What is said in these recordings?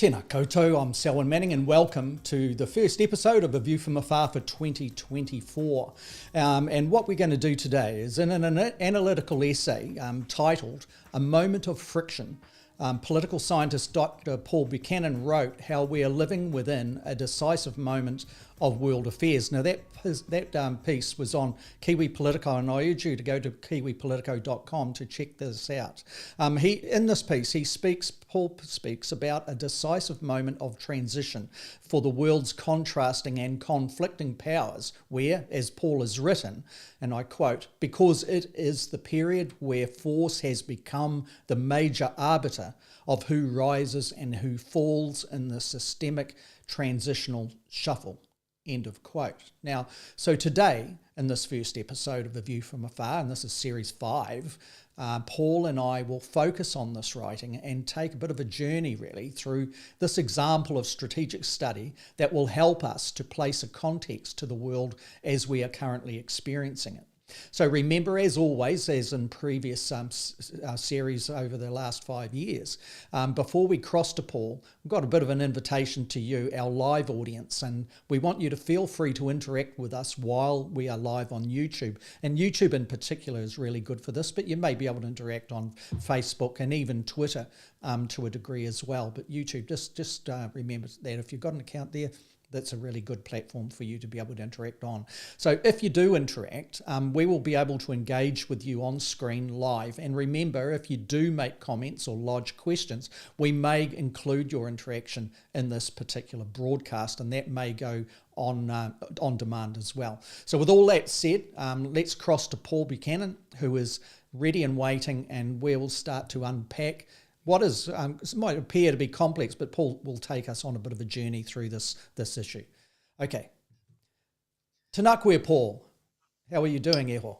Tēnā koutou, I'm Selwyn Manning and welcome to the first episode of A View from Afar for 2024. And what we're going to do today is in an analytical essay titled A Moment of Friction, political scientist Dr Paul Buchanan wrote how we are living within a decisive moment of world affairs. Now that piece was on Kiwi Politico, and I urge you to go to kiwipolitico.com to check this out. In this piece, Paul speaks about a decisive moment of transition for the world's contrasting and conflicting powers where, as Paul has written, and I quote, because it is the period where force has become the major arbiter of who rises and who falls in the systemic transitional shuffle. End of quote. Now, so today, in this first episode of A View from Afar, and this is series 5, Paul and I will focus on this writing and take a bit of a journey really through this example of strategic study that will help us to place a context to the world as we are currently experiencing it. So remember, as always, as in previous series over the last 5 years, before we cross to Paul, we've got a bit of an invitation to you, our live audience, and we want you to feel free to interact with us while we are live on YouTube. And YouTube in particular is really good for this, but you may be able to interact on Facebook and even Twitter to a degree as well. But YouTube, just remember that if you've got an account there, that's a really good platform for you to be able to interact on. So if you do interact, we will be able to engage with you on screen live. And remember, if you do make comments or lodge questions, we may include your interaction in this particular broadcast, and that may go on demand as well. So with all that said, let's cross to Paul Buchanan, who is ready and waiting, and we will start to unpack what is, might appear to be complex, but Paul will take us on a bit of a journey through this issue. Okay. Tēnā koe, Paul. How are you doing, Eho?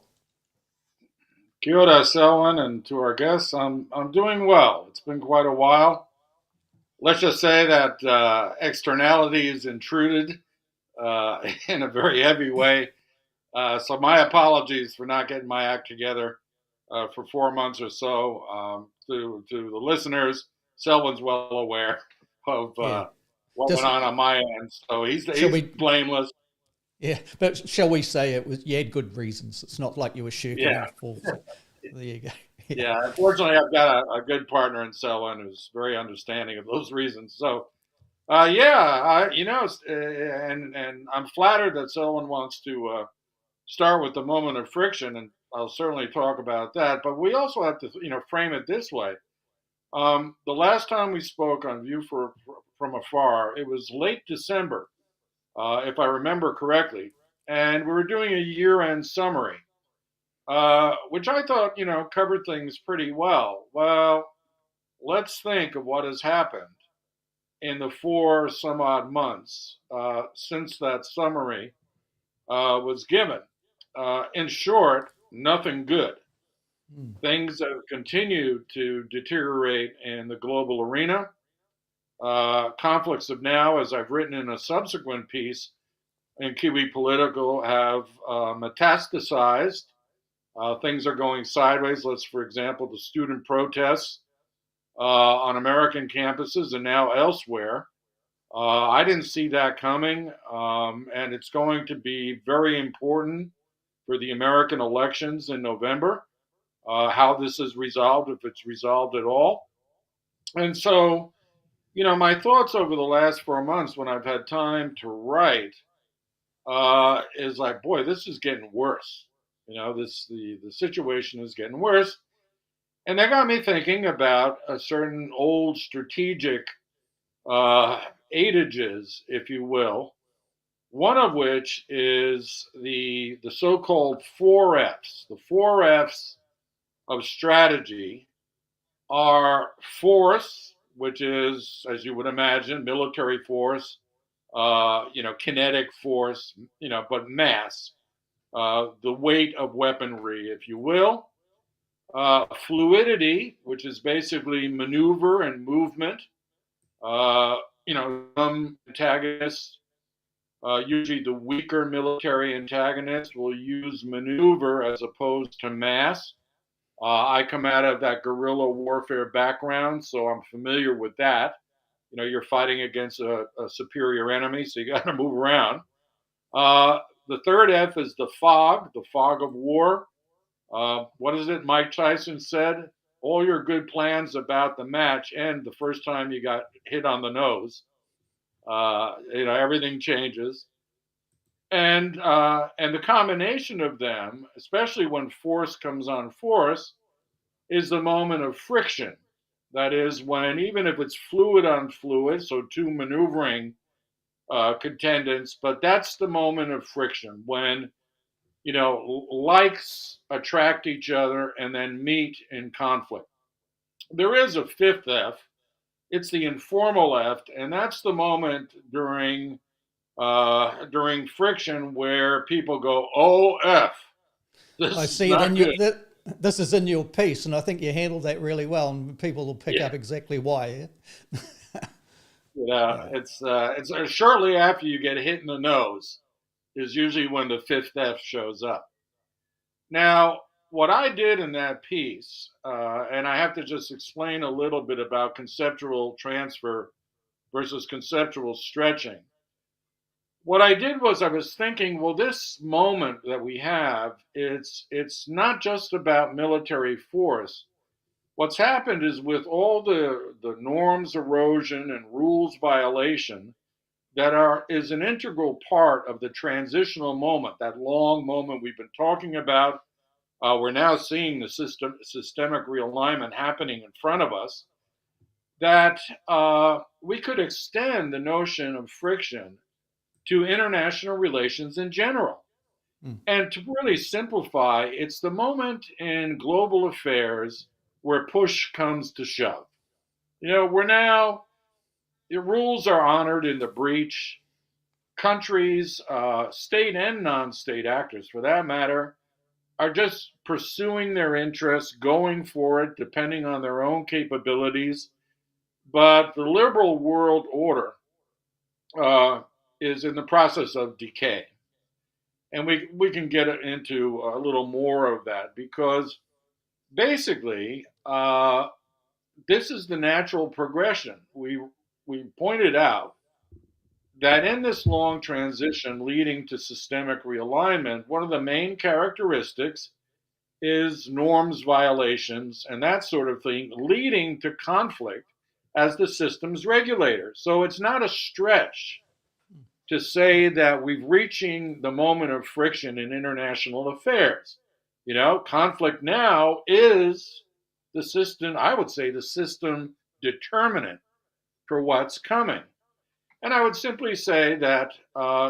Kia ora, Selwyn, and to our guests, I'm doing well. It's been quite a while. Let's just say that externalities intruded in a very heavy way. So my apologies for not getting my act together for 4 months or so. To the listeners, Selwyn's well aware of what went on my end, so he's blameless. Yeah, but shall we say you had good reasons? It's not like you were shirking off, Paul. So there you go. Yeah, unfortunately, I've got a good partner in Selwyn who's very understanding of those reasons. So, and I'm flattered that Selwyn wants to start with the moment of friction, and I'll certainly talk about that. But we also have to, frame it this way. The last time we spoke on View from Afar, it was late December, if I remember correctly, and we were doing a year-end summary, which I thought, covered things pretty well. Well, let's think of what has happened in the 4 some odd months since that summary was given. In short, nothing good. Things have continued to deteriorate in the global arena. conflicts of now, as I've written in a subsequent piece in Kiwi Political, have metastasized. Things are going sideways. For example, the student protests on American campuses and now elsewhere. I didn't see that coming, and it's going to be very important for the American elections in November, how this is resolved, if it's resolved at all. And so, my thoughts over the last 4 months when I've had time to write is like, boy, this is getting worse. The situation is getting worse. And that got me thinking about a certain old strategic adages, if you will, one of which is the so-called 4Fs. The 4Fs of strategy are force, which is, as you would imagine, military force, kinetic force, but mass, the weight of weaponry, if you will. Fluidity, which is basically maneuver and movement. Some antagonists, usually the weaker military antagonists, will use maneuver as opposed to mass. I come out of that guerrilla warfare background, so I'm familiar with that. You're fighting against a superior enemy, so you got to move around. The third F is the fog of war. What is it Mike Tyson said? All your good plans about the match end the first time you got hit on the nose. Everything changes. And the combination of them, especially when force comes on force, is the moment of friction. That is when, even if it's fluid on fluid, so two maneuvering contendants, but that's the moment of friction when, likes attract each other and then meet in conflict. There is a fifth F. It's the informal F, and that's the moment during friction where people go, "Oh F, this I is see it not in good." this is in your piece, and I think you handled that really well, and people will pick up exactly why. Yeah. It's shortly after you get hit in the nose is usually when the fifth F shows up. Now, what I did in that piece, and I have to just explain a little bit about conceptual transfer versus conceptual stretching. What I did was I was thinking, well, this moment that we have, it's not just about military force. What's happened is, with all the norms erosion and rules violation is an integral part of the transitional moment, that long moment we've been talking about. We're now seeing the systemic realignment happening in front of us, that we could extend the notion of friction to international relations in general. And to really simplify, it's the moment in global affairs where push comes to shove. We're now, the rules are honored in the breach. Countries, state and non state actors for that matter, are just pursuing their interests, going for it, depending on their own capabilities. But the liberal world order is in the process of decay. And we can get into a little more of that, because basically this is the natural progression. We pointed out that in this long transition leading to systemic realignment, one of the main characteristics is norms violations and that sort of thing, leading to conflict as the system's regulator. So it's not a stretch to say that we're reaching the moment of friction in international affairs. Conflict now is the system, I would say, the system determinant for what's coming. And I would simply say that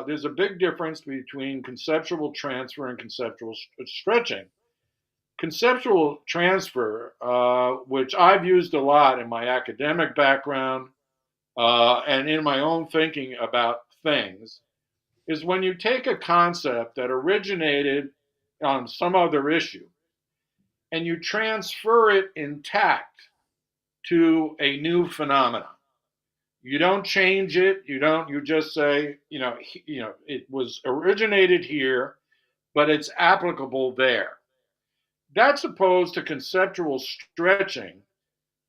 there's a big difference between conceptual transfer and conceptual stretching. Conceptual transfer, which I've used a lot in my academic background and in my own thinking about things, is when you take a concept that originated on some other issue and you transfer it intact to a new phenomenon. You don't change it. You just say, it was originated here, but it's applicable there. That's opposed to conceptual stretching,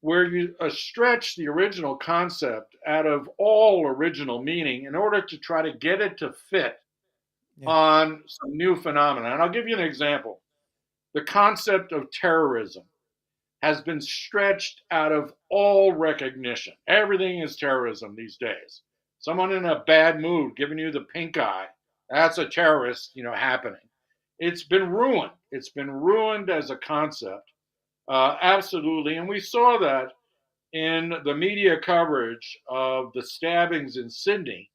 where you stretch the original concept out of all original meaning in order to try to get it to fit Yeah. on some new phenomena. And I'll give you an example. The concept of terrorism has been stretched out of all recognition. Everything is terrorism these days. Someone in a bad mood giving you the pink eye, that's a terrorist, happening. It's been ruined. It's been ruined as a concept, absolutely. And we saw that in the media coverage of the stabbings in Sydney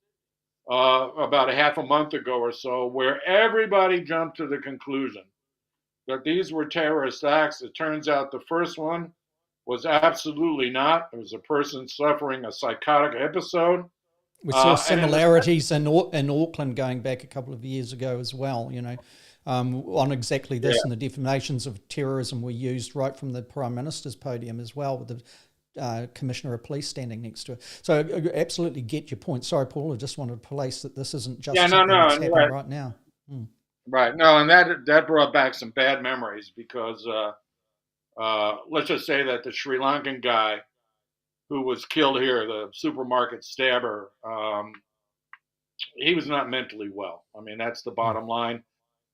about a half a month ago or so, where everybody jumped to the conclusion that these were terrorist acts. It turns out the first one was absolutely not. It was a person suffering a psychotic episode. We saw And in the similarities in Auckland going back a couple of years ago as well, on exactly this. yeah, And the definitions of terrorism were used right from the Prime Minister's podium as well, with the Commissioner of Police standing next to it. So I absolutely get your point. Sorry, Paul, I just wanted to place that this isn't just something that's happening right now. right. No, and that brought back some bad memories because let's just say that the Sri Lankan guy who was killed here, the supermarket stabber, he was not mentally well. I mean, that's the bottom line.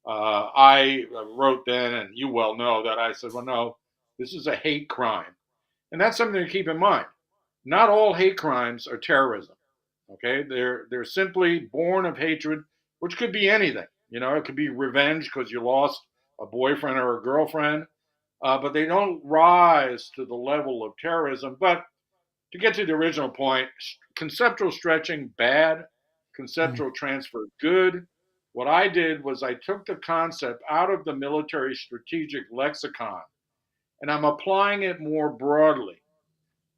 I wrote then, and you well know that I said, well, no, this is a hate crime. And that's something to keep in mind. Not all hate crimes are terrorism. Okay, they're simply born of hatred, which could be anything. It could be revenge because you lost a boyfriend or a girlfriend, but they don't rise to the level of terrorism. But to get to the original point, conceptual stretching, bad. Conceptual transfer, good. What I did was I took the concept out of the military strategic lexicon and I'm applying it more broadly,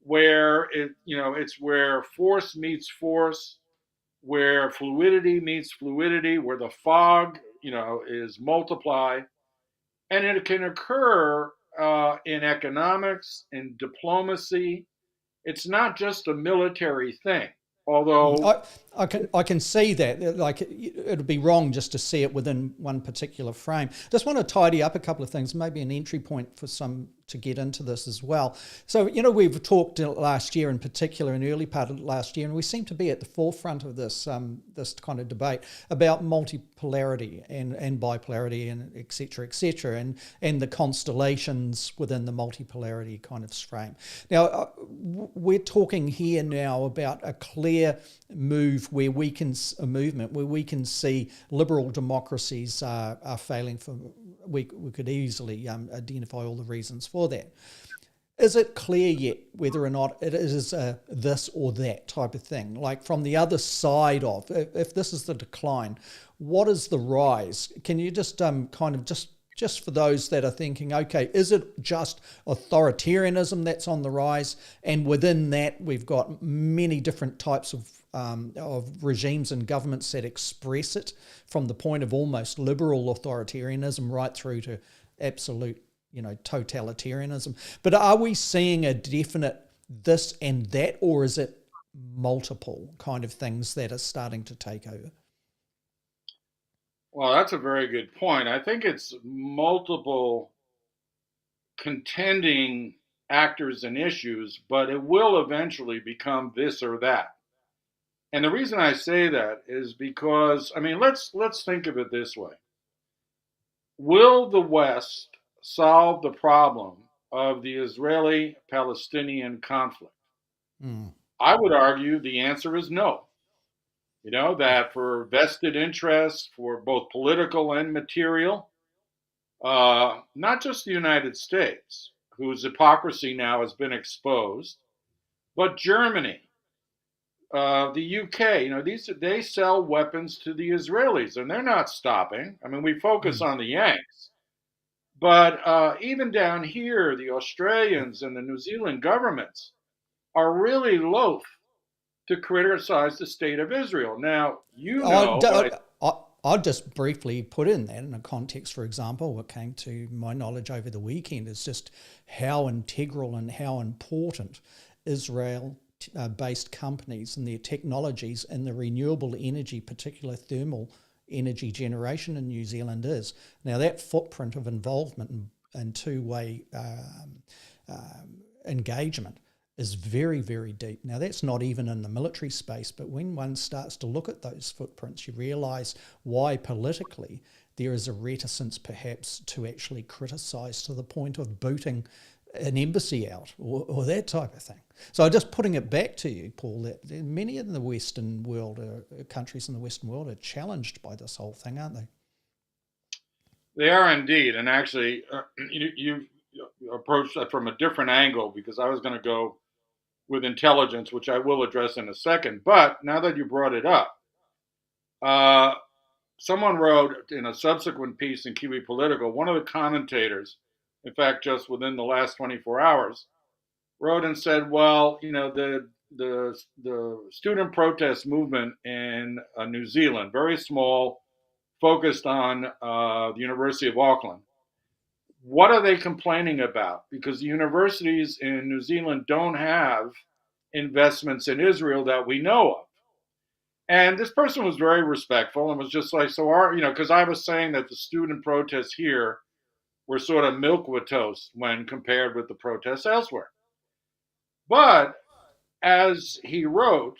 where it's where force meets force, where fluidity meets fluidity, where the fog, is multiply, and it can occur in economics, in diplomacy. It's not just a military thing, although. I can see that. Like, it'd be wrong just to see it within one particular frame. Just want to tidy up a couple of things, maybe an entry point for some to get into this as well. So, we've talked last year in particular, in the early part of last year, and we seem to be at the forefront of this this kind of debate about multipolarity and bipolarity and et cetera, and the constellations within the multipolarity kind of frame. Now, we're talking here now about a clear movement where we can see liberal democracies are failing. We could easily identify all the reasons for that. Is it clear yet whether or not it is this or that type of thing? Like, from the other side of, if this is the decline, what is the rise? Can you just just for those that are thinking, okay, is it just authoritarianism that's on the rise? And within that, we've got many different types of regimes and governments that express it, from the point of almost liberal authoritarianism right through to absolute, totalitarianism. But are we seeing a definite this and that, or is it multiple kind of things that are starting to take over? Well, that's a very good point. I think it's multiple contending actors and issues, but it will eventually become this or that. And the reason I say that is because, let's think of it this way. Will the West solve the problem of the Israeli-Palestinian conflict? I would argue the answer is no. That for vested interests, for both political and material, not just the United States, whose hypocrisy now has been exposed, but Germany, the UK, they sell weapons to the Israelis, and they're not stopping. We focus on the Yanks, but even down here, the Australians and the New Zealand governments are really loath to criticize the state of Israel. Now, I'll just briefly put in that in a context. For example, what came to my knowledge over the weekend is just how integral and how important Israel based companies and their technologies in the renewable energy, particularly thermal energy generation in New Zealand is. Now that footprint of involvement and two-way engagement is very, very deep. Now that's not even in the military space, but when one starts to look at those footprints, you realise why politically there is a reticence perhaps to actually criticise to the point of booting an embassy out or that type of thing. So just putting it back to you, Paul, that many in the Western world, countries in the Western world, are challenged by this whole thing, aren't they? They are indeed. And actually, you approached that from a different angle, because I was going to go with intelligence, which I will address in a second. But now that you brought it up, someone wrote in a subsequent piece in Kiwi Political, one of the commentators, in fact, just within the last 24 hours, wrote and said, well, the student protest movement in New Zealand, very small, focused on the University of Auckland. What are they complaining about? Because the universities in New Zealand don't have investments in Israel that we know of. And this person was very respectful and was just like, because I was saying that the student protests here were sort of milk with toast when compared with the protests elsewhere. But as he wrote,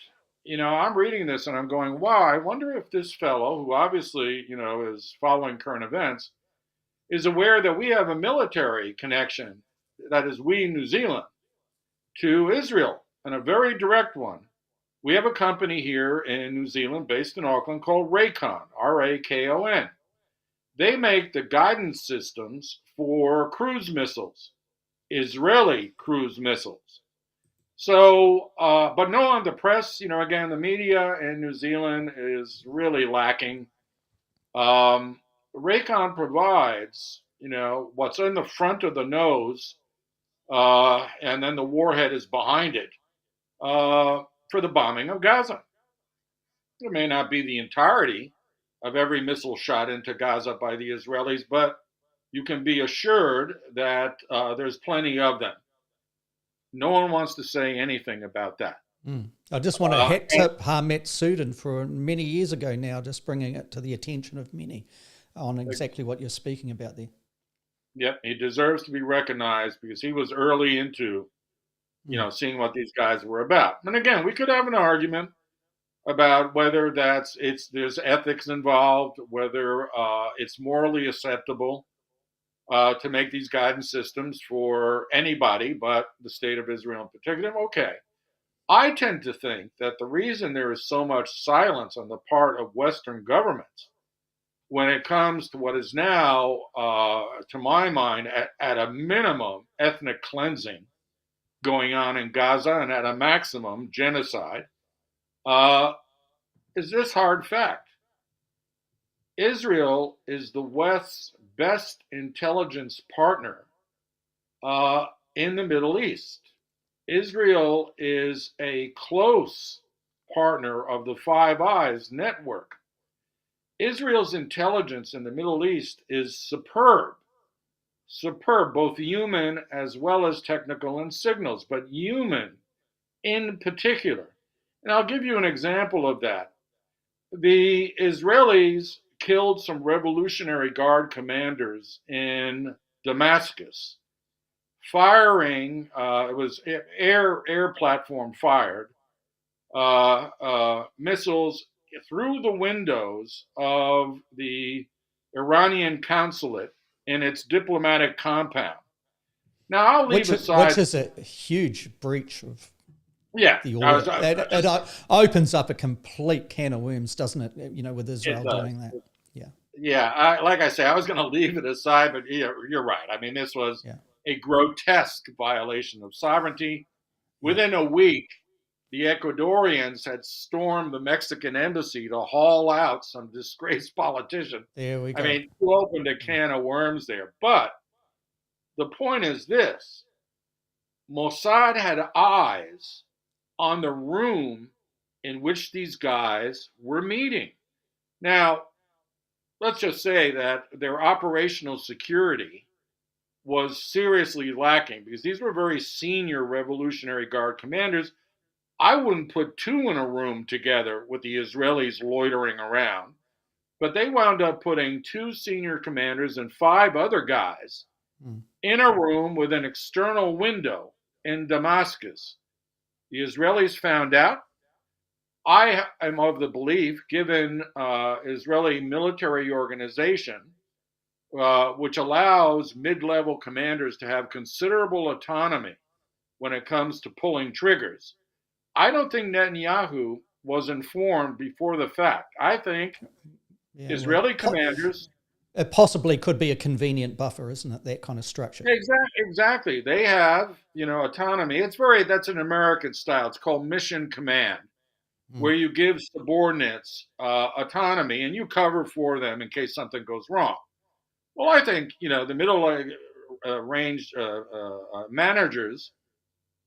I'm reading this and I'm going, wow, I wonder if this fellow, who obviously, is following current events, is aware that we have a military connection, that is, we, New Zealand, to Israel, and a very direct one. We have a company here in New Zealand based in Auckland called Rakon, Rakon. They make the guidance systems for cruise missiles, Israeli cruise missiles. So, but no one, the press, again, the media in New Zealand is really lacking. Rakon provides, what's in the front of the nose, and then the warhead is behind it, for the bombing of Gaza. It may not be the entirety of every missile shot into Gaza by the Israelis, but you can be assured that there's plenty of them. No one wants to say anything about that. I just want to hat tip Harmet Sudan for many years ago now, just bringing it to the attention of many on exactly what you're speaking about there. Yep, he deserves to be recognized because he was early into, seeing what these guys were about. And again, we could have an argument about whether there's ethics involved, whether it's morally acceptable to make these guidance systems for anybody but the state of Israel in particular. Okay. I tend to think that the reason there is so much silence on the part of Western governments when it comes to what is now, to my mind, at a minimum, ethnic cleansing going on in Gaza, and at a maximum, genocide, is this hard fact. Israel is the West's best intelligence partner in the Middle East. Israel is a close partner of the Five Eyes network. Israel's intelligence in the Middle East is superb, both human as well as technical and signals, but human in particular. And I'll give you an example of that. The Israelis killed some Revolutionary Guard commanders in Damascus, firing, it was air platform fired, missiles through the windows of the Iranian consulate in its diplomatic compound. Now, I'll leave aside... Which is a huge breach of the order. It opens up a complete can of worms, doesn't it, with Israel doing that. Yeah, like I say, I was going to leave it aside, but you're right. I mean, this was a grotesque violation of sovereignty. Within a week, the Ecuadorians had stormed the Mexican embassy to haul out some disgraced politician. There we go. I mean, you opened a can of worms there. But the point is this. Mossad had eyes on the room in which these guys were meeting. Now, let's just say that their operational security was seriously lacking because these were very senior Revolutionary Guard commanders I wouldn't put two in a room together with the Israelis loitering around, but they wound up putting two senior commanders and five other guys Mm. in a room with an external window in Damascus. The Israelis found out. I am of the belief, given Israeli military organization, which allows mid level commanders to have considerable autonomy when it comes to pulling triggers, I don't think Netanyahu was informed before the fact. I think Yeah, well, Israeli commanders. it possibly could be a convenient buffer, isn't it? That kind of structure. Exactly. They have, autonomy. That's an American style. It's called mission command, Mm. where you give subordinates autonomy and you cover for them in case something goes wrong. Well, I think, the middle range managers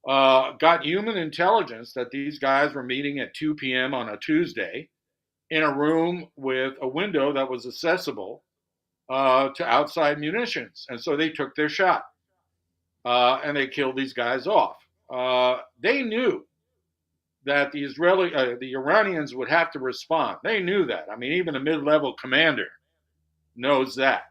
got human intelligence that these guys were meeting at 2 p.m. on a Tuesday in a room with a window that was accessible to outside munitions. And so they took their shot and they killed these guys off. They knew that the Iranians would have to respond. They knew that. I mean, even a mid-level commander knows that.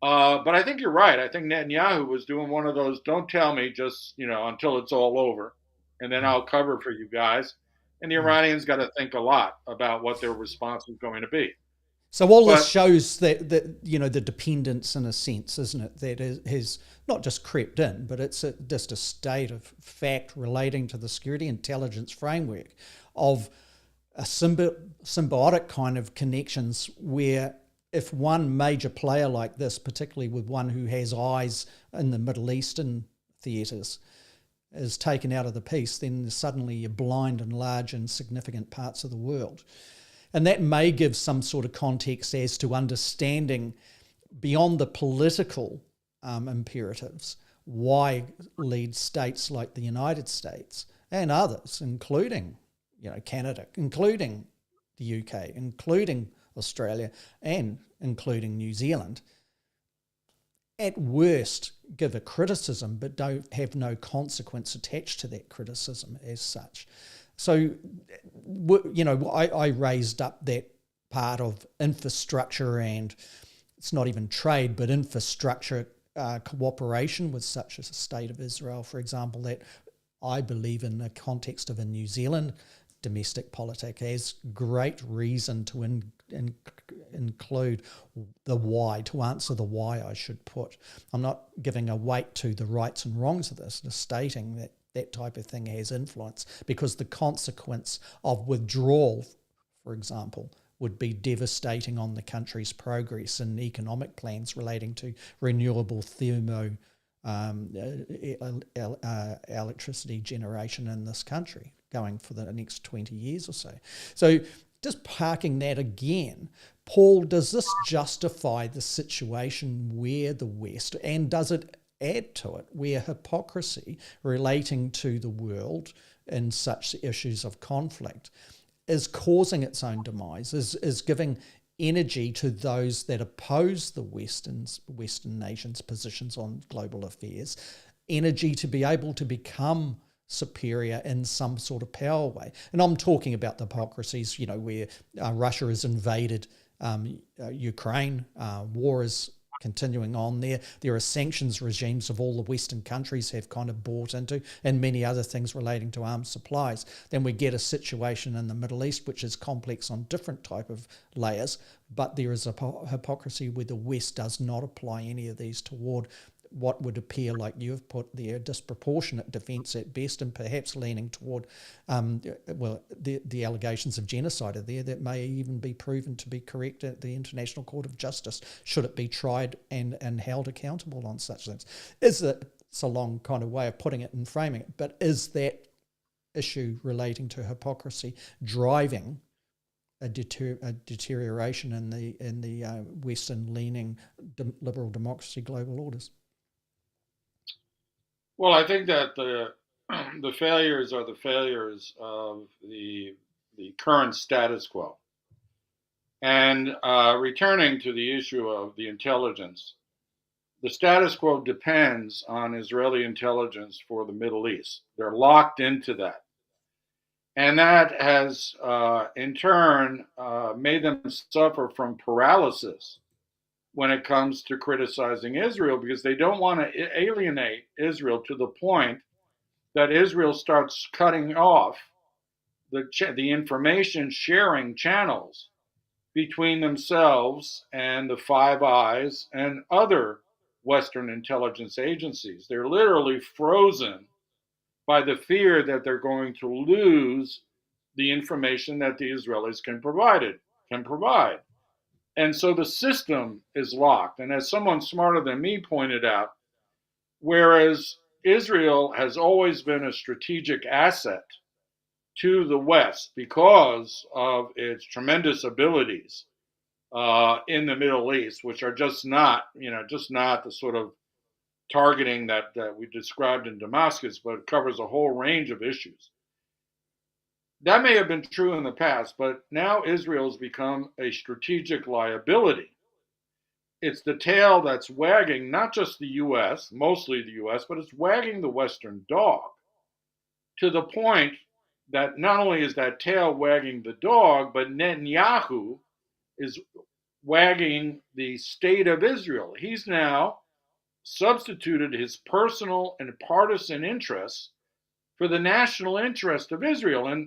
But I think you're right. I think Netanyahu was doing one of those, don't tell me just, until it's all over, and then Mm. I'll cover for you guys. And the Mm. Iranians got to think a lot about what their response is going to be. So all this But shows that the dependence, in a sense, isn't it? That has not just crept in, but it's just a state of fact relating to the security intelligence framework of a symbiotic kind of connections where if one major player like this, particularly with one who has eyes in the Middle Eastern theatres, is taken out of the piece, then suddenly you're blind in large and significant parts of the world. And that may give some sort of context as to understanding beyond the political imperatives why lead states like the United States and others, including Canada, including the UK, including Australia, and including New Zealand, at worst give a criticism but don't have no consequence attached to that criticism as such. So, I raised up that part of infrastructure, and it's not even trade, but infrastructure cooperation with such as a state of Israel, for example, that I believe in the context of a New Zealand domestic politic has great reason to include the why, to answer the why, I should put. I'm not giving a weight to the rights and wrongs of this, just stating that that type of thing has influence, because the consequence of withdrawal, for example, would be devastating on the country's progress and economic plans relating to renewable thermo electricity generation in this country going for the next 20 years or so. So just parking that again, Paul, does this justify the situation where the West, and does it add to it, where hypocrisy relating to the world in such issues of conflict is causing its own demise, is giving energy to those that oppose the Western nations' positions on global affairs, energy to be able to become superior in some sort of power way. And I'm talking about the hypocrisies, where Russia has invaded Ukraine, war is continuing on there. There are sanctions regimes of all the Western countries have kind of bought into, and many other things relating to arms supplies. Then we get a situation in the Middle East which is complex on different type of layers, but there is a hypocrisy where the West does not apply any of these toward what would appear, like you've put there, disproportionate defence at best, and perhaps leaning toward, the allegations of genocide are there that may even be proven to be correct at the International Court of Justice, should it be tried and held accountable on such things. It's a long kind of way of putting it and framing it, but is that issue relating to hypocrisy driving a deterioration in the Western-leaning liberal democracy global orders? Well, I think that the failures are the failures of the current status quo. And returning to the issue of the intelligence, the status quo depends on Israeli intelligence for the Middle East. They're locked into that. And that has, in turn, made them suffer from paralysis when it comes to criticizing Israel because they don't want to alienate Israel to the point that Israel starts cutting off the information sharing channels between themselves and the Five Eyes and other Western intelligence agencies. They're literally frozen by the fear that they're going to lose the information that the Israelis can provide. And so the system is locked. And as someone smarter than me pointed out, whereas Israel has always been a strategic asset to the West because of its tremendous abilities in the Middle East, which are just not the sort of targeting that we described in Damascus, but covers a whole range of issues. That may have been true in the past, but now Israel's become a strategic liability. It's the tail that's wagging not just the US, mostly the US, but it's wagging the Western dog to the point that not only is that tail wagging the dog, but Netanyahu is wagging the state of Israel. He's now substituted his personal and partisan interests for the national interest of Israel.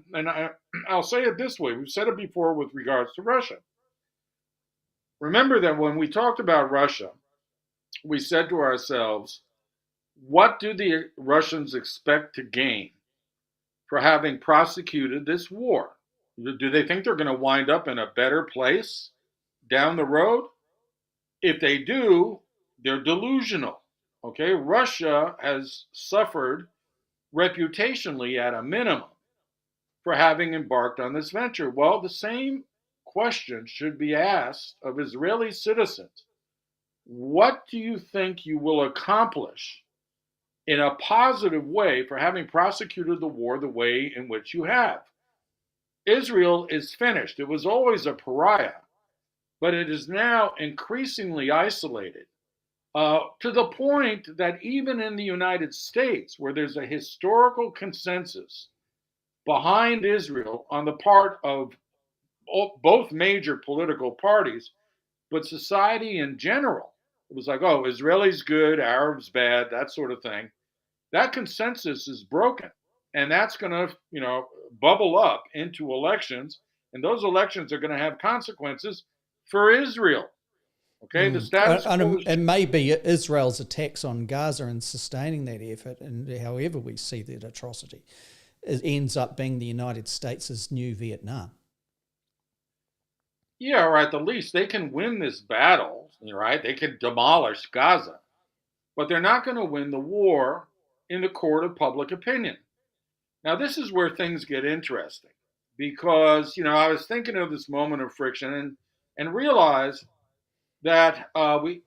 I'll say it this way. We've said it before with regards to Russia. Remember that when we talked about Russia, we said to ourselves, what do the Russians expect to gain for having prosecuted this war? Do they think they're going to wind up in a better place down the road? If they do, they're delusional. Okay, Russia has suffered reputationally at a minimum for having embarked on this venture. Well, the same question should be asked of Israeli citizens. What do you think you will accomplish in a positive way for having prosecuted the war the way in which you have? Israel is finished. It was always a pariah, but it is now increasingly isolated to the point that even in the United States, where there's a historical consensus behind Israel on the part of both major political parties, but society in general, it was like, oh, Israelis good, Arabs bad, that sort of thing. That consensus is broken, and that's going to, bubble up into elections, and those elections are going to have consequences for Israel. Okay, the status quo is. And maybe Israel's attacks on Gaza and sustaining that effort, and however we see that atrocity, it ends up being the United States' new Vietnam. Yeah, or at the least, they can win this battle, right? They can demolish Gaza, but they're not going to win the war in the court of public opinion. Now, this is where things get interesting because, I was thinking of this moment of friction and realized that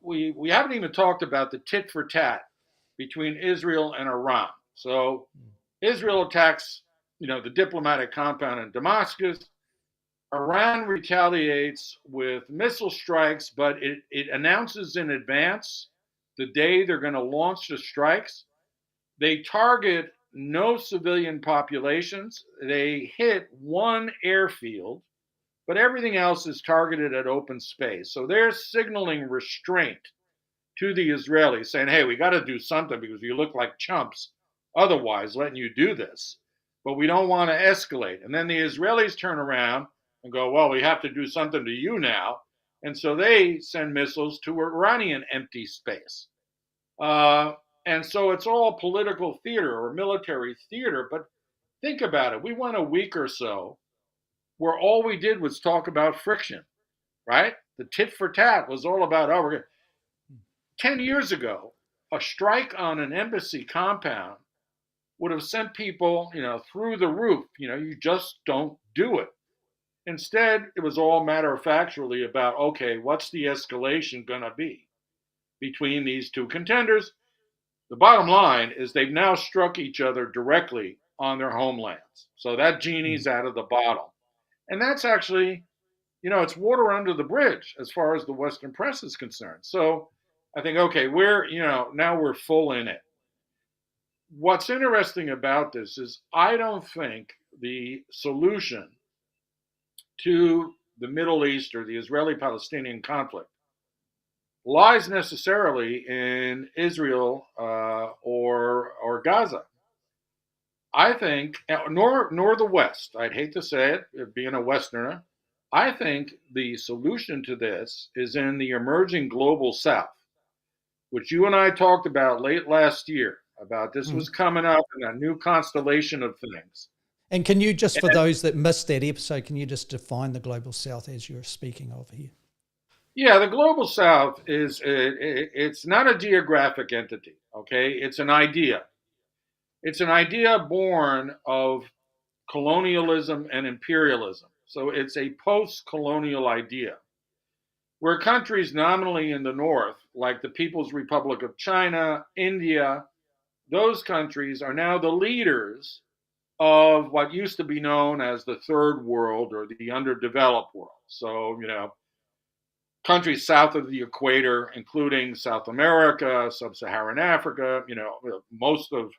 we haven't even talked about the tit for tat between Israel and Iran. So Israel attacks, the diplomatic compound in Damascus. Iran retaliates with missile strikes, but it announces in advance the day they're going to launch the strikes. They target no civilian populations. They hit one airfield, but everything else is targeted at open space. So they're signaling restraint to the Israelis, saying, hey, we got to do something because you look like chumps otherwise letting you do this. But we don't want to escalate. And then the Israelis turn around and go, well, we have to do something to you now. And so they send missiles to Iranian empty space. And so it's all political theater or military theater. But think about it. We went a week or so where all we did was talk about friction, right? The tit for tat was all about, 10 years ago, a strike on an embassy compound would have sent people, through the roof. You just don't do it. Instead, it was all matter of factually about, okay, what's the escalation going to be between these two contenders? The bottom line is they've now struck each other directly on their homelands. So that genie's out of the bottle. And that's actually, it's water under the bridge as far as the Western press is concerned. So I think, okay, now we're full in it. What's interesting about this is I don't think the solution to the Middle East or the Israeli-Palestinian conflict lies necessarily in Israel or Gaza. I think, nor the West. I'd hate to say it, being a Westerner. I think the solution to this is in the emerging global South, which you and I talked about late last year. About this was coming up in a new constellation of things. And can you just, for those that missed that episode, can you just define the global South as you're speaking of here? Yeah, the global South it's not a geographic entity, okay? It's an idea. It's an idea born of colonialism and imperialism. So it's a post-colonial idea where countries nominally in the North, like the People's Republic of China, India, those countries are now the leaders of what used to be known as the third world or the underdeveloped world. So, countries south of the equator, including South America, sub-Saharan Africa, most of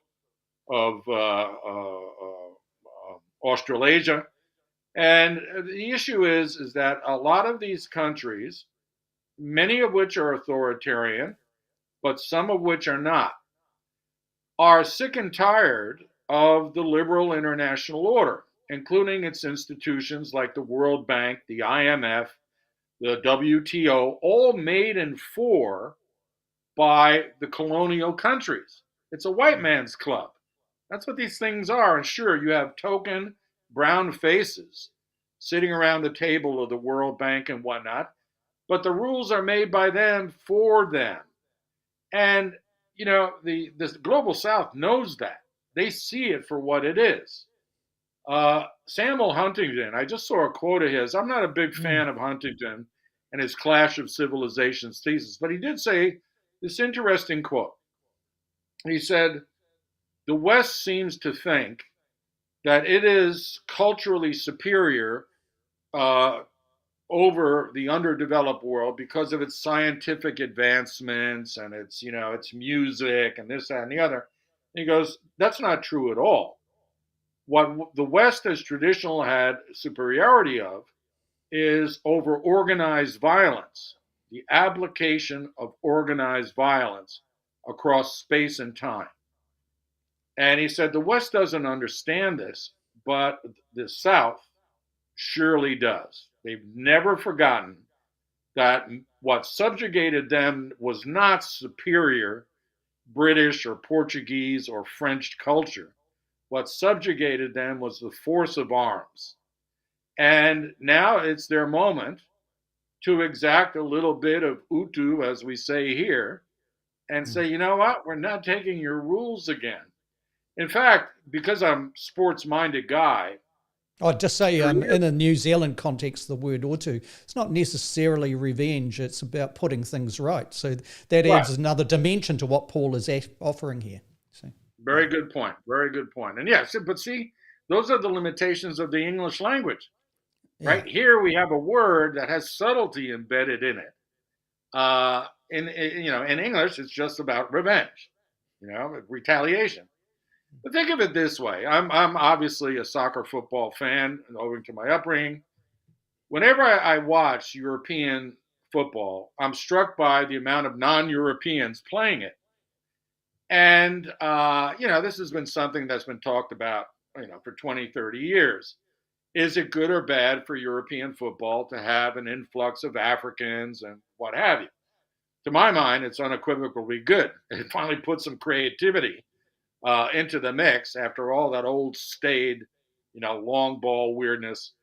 Australasia. And the issue is that a lot of these countries, many of which are authoritarian, but some of which are not, are sick and tired of the liberal international order, including its institutions like the World Bank, the IMF, the WTO, all made and for by the colonial countries. It's a white man's club. That's what these things are. And sure, you have token brown faces sitting around the table of the World Bank and whatnot, but the rules are made by them for them. And, the global South knows that. They see it for what it is. Samuel Huntington, I just saw a quote of his. I'm not a big fan of Huntington and his Clash of Civilizations thesis, but he did say this interesting quote. He said, "The West seems to think that it is culturally superior over the underdeveloped world because of its scientific advancements and its music and this, that, and the other." And he goes, that's not true at all. What the West has traditionally had superiority of is over organized violence, the application of organized violence across space and time. And he said the West doesn't understand this, but the South surely does. They've never forgotten that what subjugated them was not superior British or Portuguese or French culture. What subjugated them was the force of arms. And now it's their moment to exact a little bit of utu, as we say here, and say, you know what, we're not taking your rules again. In fact, because I'm a sports-minded guy, I'd just say in a New Zealand context, the word utu, it's not necessarily revenge, it's about putting things right. So that adds another dimension to what Paul is offering here. So, very good point. Very good point. And yes, but see, those are the limitations of the English language. Right here, we have a word that has subtlety embedded in it. In English, it's just about revenge, retaliation. But think of it this way: I'm obviously a soccer football fan, owing to my upbringing. Whenever I watch European football, I'm struck by the amount of non-Europeans playing it. And this has been something that's been talked about, for 20, 30 years. Is it good or bad for European football to have an influx of Africans and what have you? To my mind, it's unequivocally good. It finally put some creativity into the mix after all that old staid, long ball weirdness.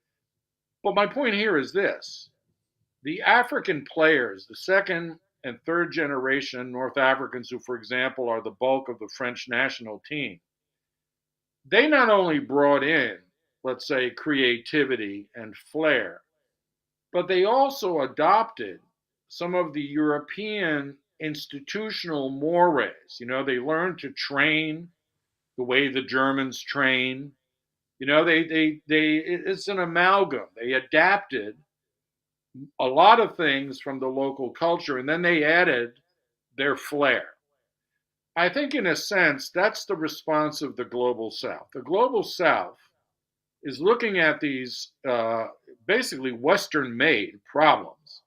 But my point here is this. The African players, the second and third generation North Africans who, for example, are the bulk of the French national team, they not only brought in, let's say, creativity and flair, but they also adopted some of the European institutional mores. They learned to train the way the Germans train. It's an amalgam. They adapted a lot of things from the local culture, and then they added their flair. I think, in a sense, that's the response of the global South. The global South is looking at these basically Western-made problems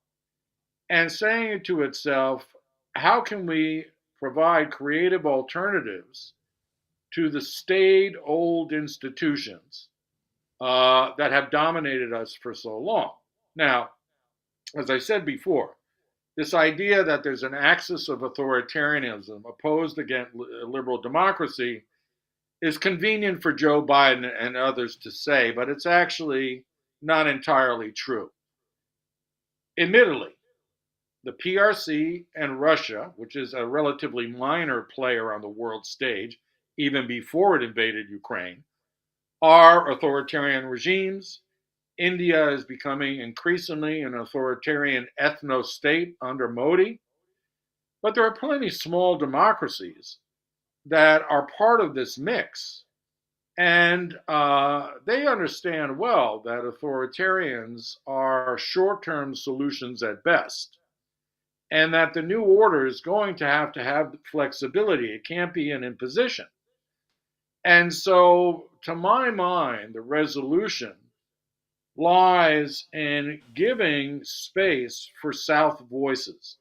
and saying to itself, how can we provide creative alternatives to the staid old institutions that have dominated us for so long? Now, as I said before, this idea that there's an axis of authoritarianism opposed against liberal democracy is convenient for Joe Biden and others to say, but it's actually not entirely true. Admittedly, the PRC and Russia, which is a relatively minor player on the world stage, even before it invaded Ukraine, are authoritarian regimes. India is becoming increasingly an authoritarian ethno-state under Modi. But there are plenty of small democracies that are part of this mix. And they understand well that authoritarians are short term solutions at best, and that the new order is going to have flexibility. It can't be an imposition. And so, to my mind, the resolution lies in giving space for South voices.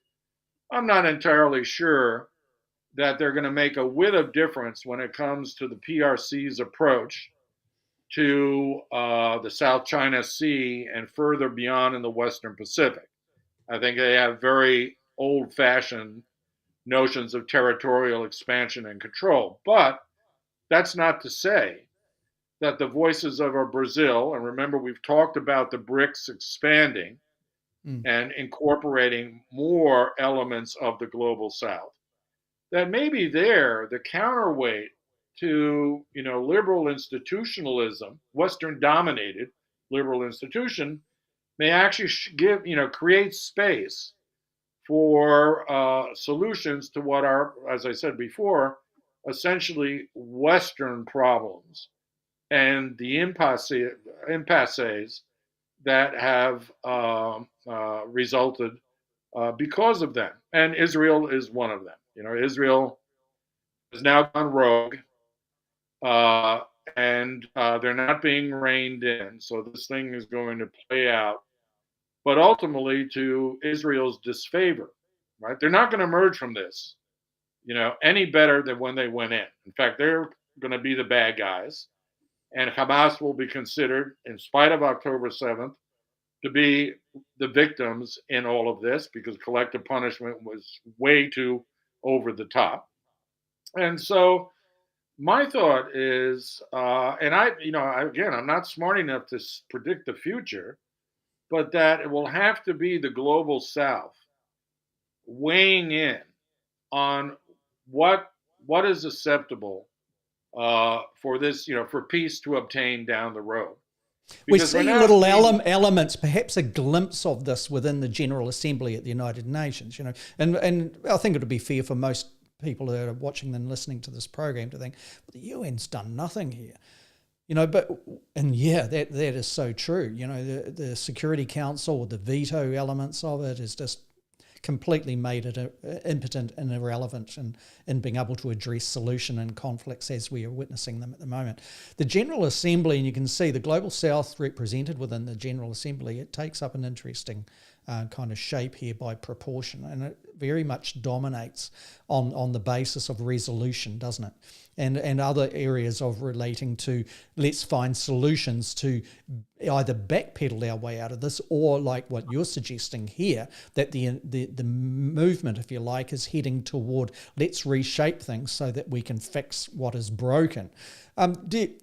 I'm not entirely sure that they're going to make a whit of difference when it comes to the PRC's approach to the South China Sea and further beyond in the Western Pacific. I think they have very old fashioned notions of territorial expansion and control. But that's not to say that the voices of our Brazil, and remember, we've talked about the BRICS expanding and incorporating more elements of the global South, that maybe they're the counterweight to liberal institutionalism, Western dominated liberal institution, may actually create space for solutions to what are, as I said before, essentially Western problems and the impasses that have resulted because of them. And Israel is one of them. Israel has now gone rogue, and they're not being reined in. So this thing is going to play out, but ultimately to Israel's disfavor, right? They're not going to emerge from this, any better than when they went in. In fact, they're going to be the bad guys, and Hamas will be considered, in spite of October 7th, to be the victims in all of this because collective punishment was way too over the top. And so my thought is, and I'm not smart enough to predict the future, but that it will have to be the global South weighing in on what is acceptable for this, for peace to obtain down the road. We see little elements, perhaps a glimpse of this within the General Assembly at the United Nations, and I think it would be fair for most people that are watching and listening to this program to think, well, the UN's done nothing here. That is so true. The Security Council, or the veto elements of it, is just completely made it impotent and irrelevant in being able to address solution and conflicts as we are witnessing them at the moment. The General Assembly, and you can see the Global South represented within the General Assembly, it takes up an interesting kind of shape here by proportion, and it very much dominates on the basis of resolution, doesn't it? And other areas of relating to, let's find solutions to either backpedal our way out of this, or like what you're suggesting here, that the movement, if you like, is heading toward, let's reshape things so that we can fix what is broken. I'm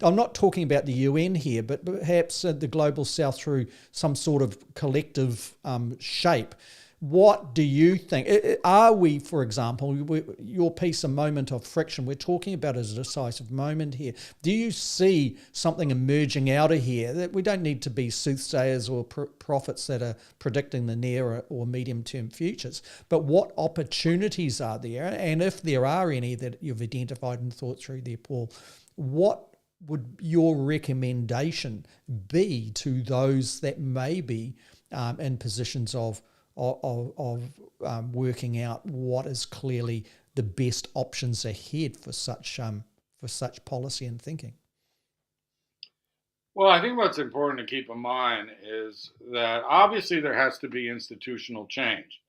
not talking about the UN here, but perhaps the Global South through some sort of collective shape. What do you think? Are we, for example, your piece, a moment of friction, we're talking about as a decisive moment here. Do you see something emerging out of here that we don't need to be soothsayers or prophets that are predicting the near or medium-term futures, but what opportunities are there? And if there are any that you've identified and thought through there, Paul, what would your recommendation be to those that may be in positions of working out what is clearly the best options ahead for such policy and thinking? Well, I think what's important to keep in mind is that obviously there has to be institutional change.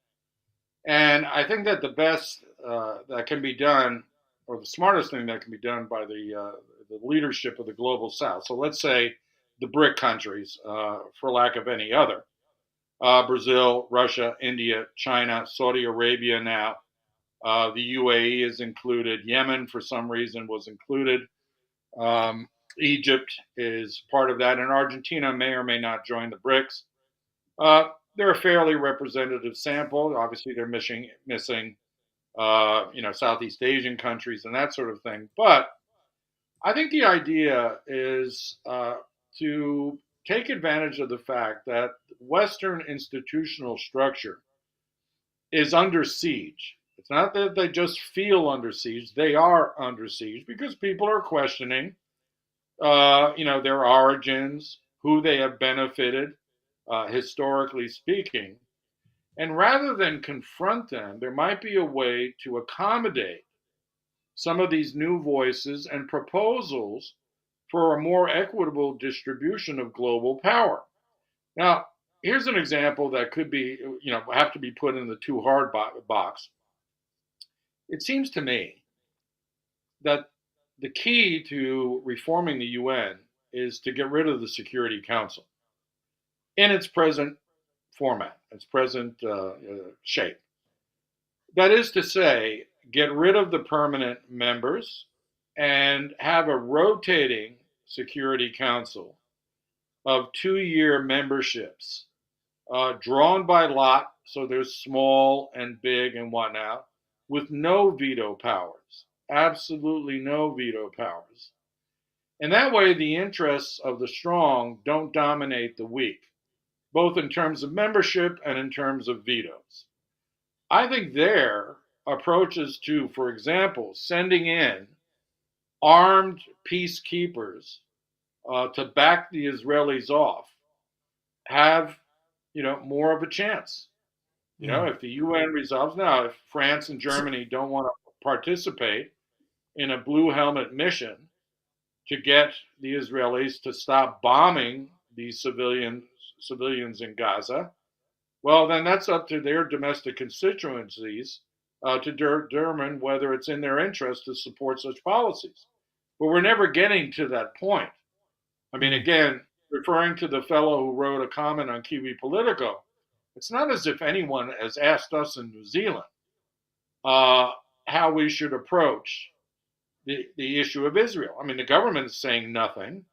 And I think that the best that can be done, or the smartest thing that can be done by the leadership of the global South. So let's say the BRIC countries, for lack of any other, Brazil, Russia, India, China, Saudi Arabia now. The UAE is included. Yemen, for some reason, was included. Um, Egypt is part of that, and Argentina may or may not join the BRICS. They're a fairly representative sample. Obviously, they're missing Southeast Asian countries and that sort of thing. But I think the idea is to take advantage of the fact that Western institutional structure is under siege. It's not that they just feel under siege; they are under siege because people are questioning, their origins, who they have benefited, historically speaking. And rather than confront them, there might be a way to accommodate some of these new voices and proposals for a more equitable distribution of global power. Now, here's an example that could be, have to be put in the too hard box. It seems to me that the key to reforming the UN is to get rid of the Security Council in its present format, its present shape. That is to say, get rid of the permanent members and have a rotating Security Council of 2-year memberships, drawn by lot, so there's small and big and whatnot, with no veto powers, absolutely no veto powers. And that way, the interests of the strong don't dominate the weak, both in terms of membership and in terms of vetoes. I think their approaches to, for example, sending in armed peacekeepers to back the Israelis off have, more of a chance. If the UN resolves now, if France and Germany don't want to participate in a blue helmet mission to get the Israelis to stop bombing these civilians in Gaza, well, then that's up to their domestic constituencies to determine whether it's in their interest to support such policies. But we're never getting to that point. I mean, again, referring to the fellow who wrote a comment on Kiwi Politico, it's not as if anyone has asked us in New Zealand how we should approach the issue of Israel. I mean, the government is saying nothing.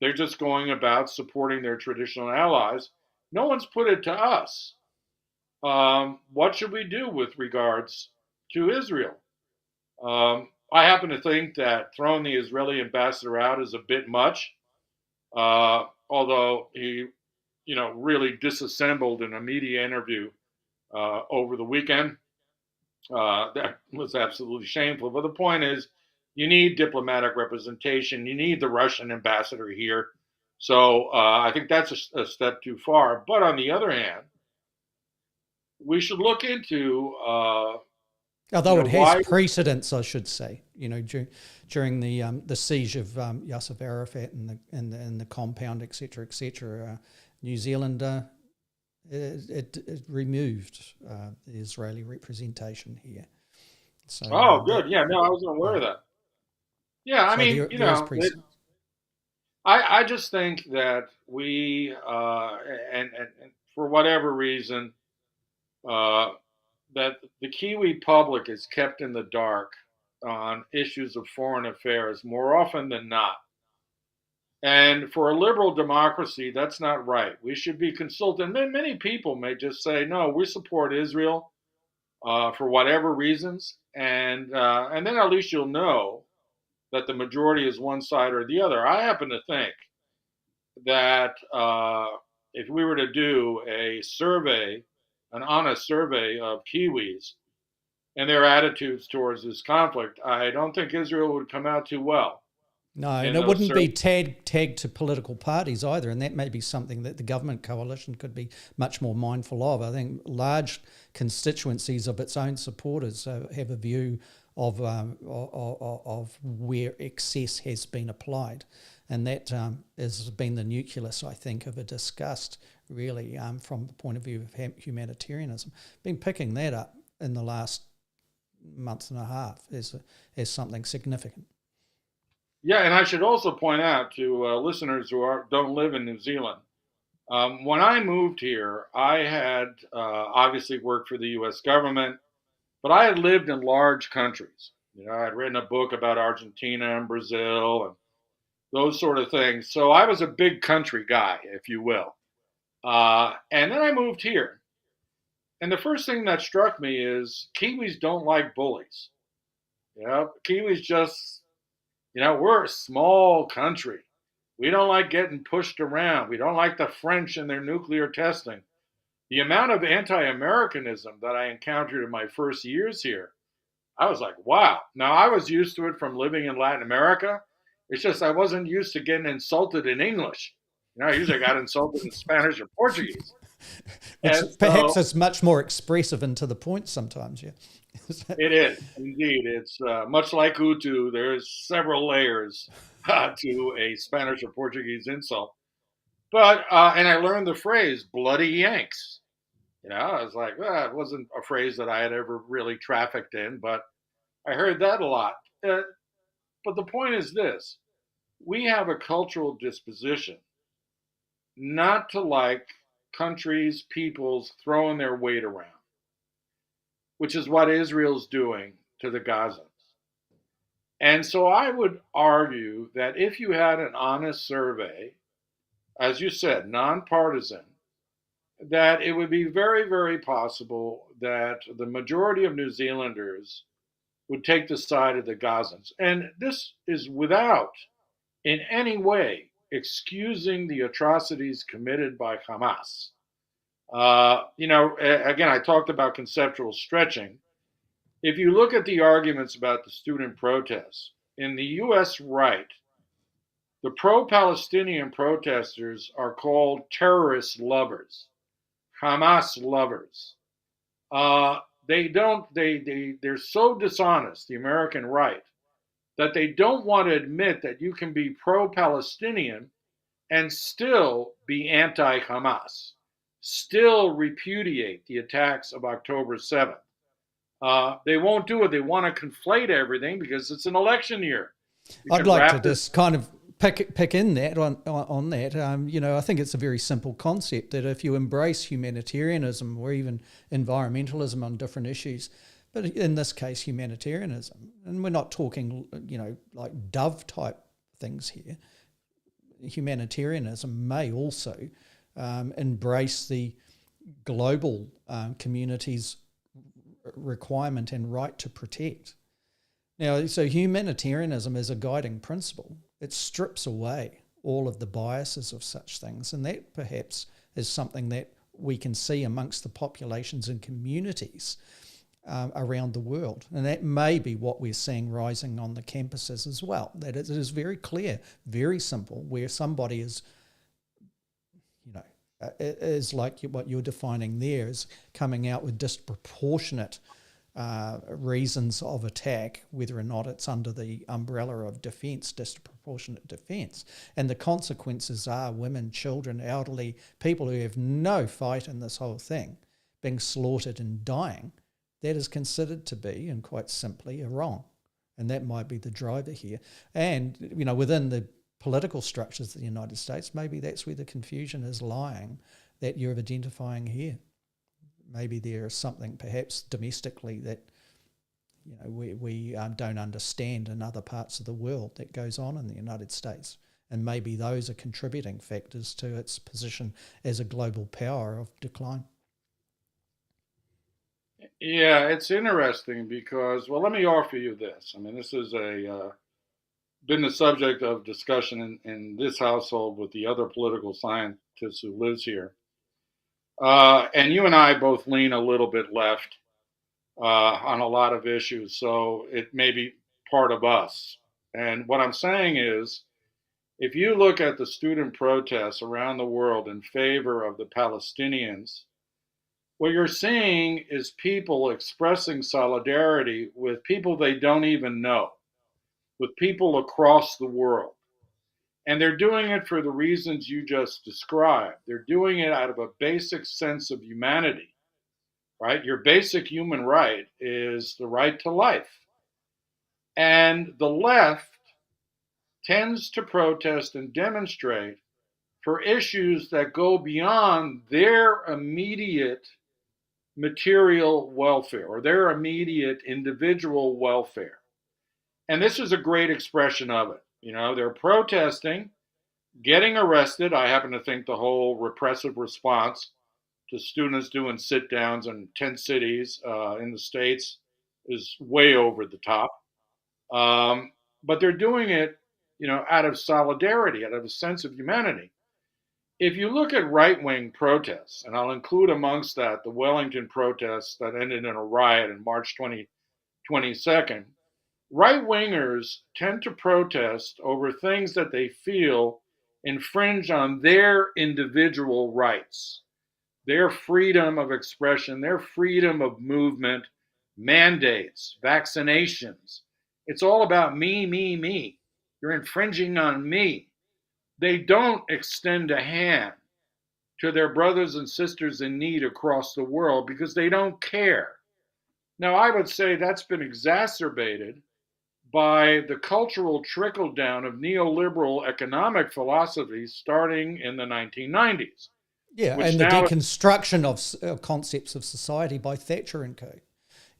They're just going about supporting their traditional allies. No one's put it to us. What should we do with regards to Israel? I happen to think that throwing the Israeli ambassador out is a bit much, although he, really disassembled in a media interview over the weekend. That was absolutely shameful. But the point is, you need diplomatic representation. You need the Russian ambassador here. So I think that's a step too far. But on the other hand, we should look into although it has precedence, I should say. During the siege of Yasser Arafat and the compound, etc., New Zealand it removed the Israeli representation here. So, good. Yeah, no, I wasn't aware of that. Yeah, I mean, I just think that we and for whatever reason, that the Kiwi public is kept in the dark on issues of foreign affairs more often than not. And for a liberal democracy, that's not right. We should be consulted. Many people may just say, no, we support Israel for whatever reasons. And then at least you'll know that the majority is one side or the other. I happen to think that if we were to do a survey, an honest survey of Kiwis and their attitudes towards this conflict, I don't think Israel would come out too well. No, and it wouldn't be tagged to political parties either, and that may be something that the government coalition could be much more mindful of. I think large constituencies of its own supporters have a view of where excess has been applied. And that has been the nucleus, I think, of a disgust, really, from the point of view of humanitarianism. Been picking that up in the last month and a half as something significant. Yeah, and I should also point out to listeners who don't live in New Zealand, when I moved here, I had obviously worked for the U.S. government, but I had lived in large countries. I had written a book about Argentina and Brazil and those sort of things. So I was a big country guy, if you will. And then I moved here. And the first thing that struck me is Kiwis don't like bullies. Kiwis just, we're a small country. We don't like getting pushed around. We don't like the French and their nuclear testing. The amount of anti-Americanism that I encountered in my first years here, I was like, wow. Now, I was used to it from living in Latin America. It's just I wasn't used to getting insulted in English. I usually got insulted in Spanish or Portuguese. Which perhaps is much more expressive and to the point sometimes, yeah. It is, indeed. It's much like Hutu. There's several layers to a Spanish or Portuguese insult. But, and I learned the phrase, bloody Yanks. I was like, well, it wasn't a phrase that I had ever really trafficked in, but I heard that a lot. But the point is this: we have a cultural disposition not to like countries, peoples throwing their weight around, which is what Israel's doing to the Gazans. And so I would argue that if you had an honest survey, as you said, nonpartisan, that it would be very, very possible that the majority of New Zealanders would take the side of the Gazans. And this is without in any way excusing the atrocities committed by Hamas. Again, I talked about conceptual stretching. If you look at the arguments about the student protests, in the US right, the pro-Palestinian protesters are called terrorist lovers, Hamas lovers. They're so dishonest, the American right, that they don't want to admit that you can be pro-Palestinian and still be anti-Hamas, still repudiate the attacks of October 7th. They won't do it. They want to conflate everything because it's an election year. I'd like to just kind of pick in that on that. I think it's a very simple concept that if you embrace humanitarianism or even environmentalism on different issues, but in this case humanitarianism, and we're not talking like Dove type things here. Humanitarianism may also embrace the global community's requirement and right to protect. Now, so humanitarianism is a guiding principle. It strips away all of the biases of such things, and that perhaps is something that we can see amongst the populations and communities around the world. And that may be what we're seeing rising on the campuses as well, that it is very clear, very simple, where somebody is, it is like what you're defining there, is coming out with disproportionate reasons of attack, whether or not it's under the umbrella of defence, disproportionate defence. And the consequences are women, children, elderly, people who have no fight in this whole thing, being slaughtered and dying. That is considered to be, and quite simply, a wrong. And that might be the driver here. And, within the political structures of the United States, maybe that's where the confusion is lying that you're identifying here. Maybe there is something perhaps domestically that we don't understand in other parts of the world that goes on in the United States. And maybe those are contributing factors to its position as a global power of decline. Yeah, it's interesting because, well, let me offer you this. I mean, this is been the subject of discussion in this household with the other political scientist who lives here. And you and I both lean a little bit left on a lot of issues, so it may be part of us. And what I'm saying is, if you look at the student protests around the world in favor of the Palestinians, what you're seeing is people expressing solidarity with people they don't even know, with people across the world. And they're doing it for the reasons you just described. They're doing it out of a basic sense of humanity, right? Your basic human right is the right to life. And the left tends to protest and demonstrate for issues that go beyond their immediate material welfare or their immediate individual welfare. And this is a great expression of it. They're protesting, getting arrested. I happen to think the whole repressive response to students doing sit downs in 10 cities in the States is way over the top. But they're doing it, out of solidarity, out of a sense of humanity. If you look at right-wing protests, and I'll include amongst that the Wellington protests that ended in a riot on March 22nd, right-wingers tend to protest over things that they feel infringe on their individual rights, their freedom of expression, their freedom of movement, mandates, vaccinations. It's all about me, me, me. You're infringing on me. They don't extend a hand to their brothers and sisters in need across the world because they don't care. Now, I would say that's been exacerbated by the cultural trickle down of neoliberal economic philosophies starting in the 1990s. Yeah, and the deconstruction of concepts of society by Thatcher and co.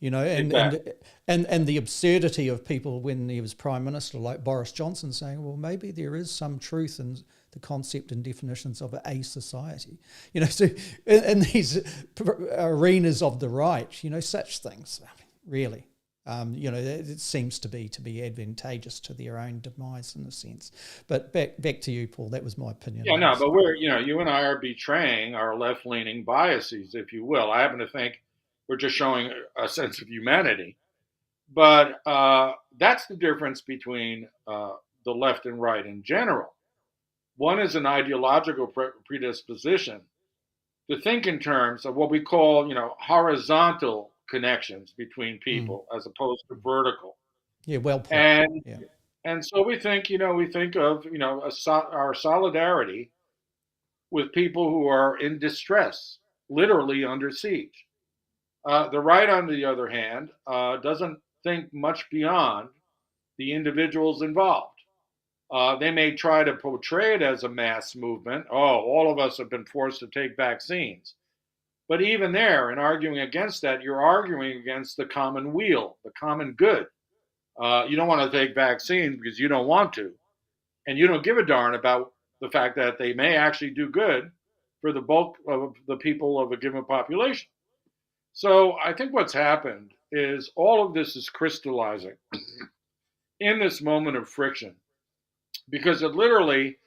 Exactly. And the absurdity of people when he was Prime Minister, like Boris Johnson, saying, well, maybe there is some truth in the concept and definitions of a society. So in these arenas of the right, such things, really. It seems to be advantageous to their own demise in a sense. But back to you, Paul. That was my opinion. Yeah, no, but you and I are betraying our left-leaning biases, if you will. I happen to think we're just showing a sense of humanity. But that's the difference between the left and right in general. One is an ideological predisposition to think in terms of what we call, horizontal connections between people as opposed to vertical. Yeah, well put. And so we think of, our solidarity with people who are in distress, literally under siege. The right, on the other hand, doesn't think much beyond the individuals involved. They may try to portray it as a mass movement. Oh, all of us have been forced to take vaccines. But even there, in arguing against that, you're arguing against the common weal, the common good. You don't want to take vaccines because you don't want to. And you don't give a darn about the fact that they may actually do good for the bulk of the people of a given population. So I think what's happened is all of this is crystallizing in this moment of friction. Because it literally,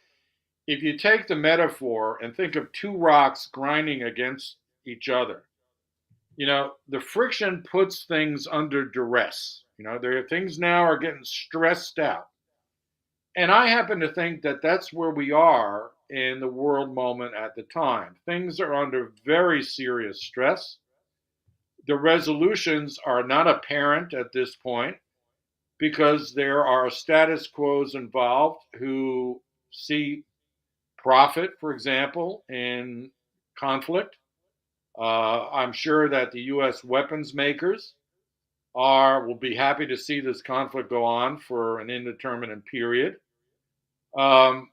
if you take the metaphor and think of two rocks grinding against each other, the friction puts things under duress. There are things now are getting stressed out. And I happen to think that that's where we are in the world moment at the time. Things are under very serious stress. The resolutions are not apparent at this point because there are status quos involved who see profit, for example, in conflict. I'm sure that the U.S. weapons makers will be happy to see this conflict go on for an indeterminate period. On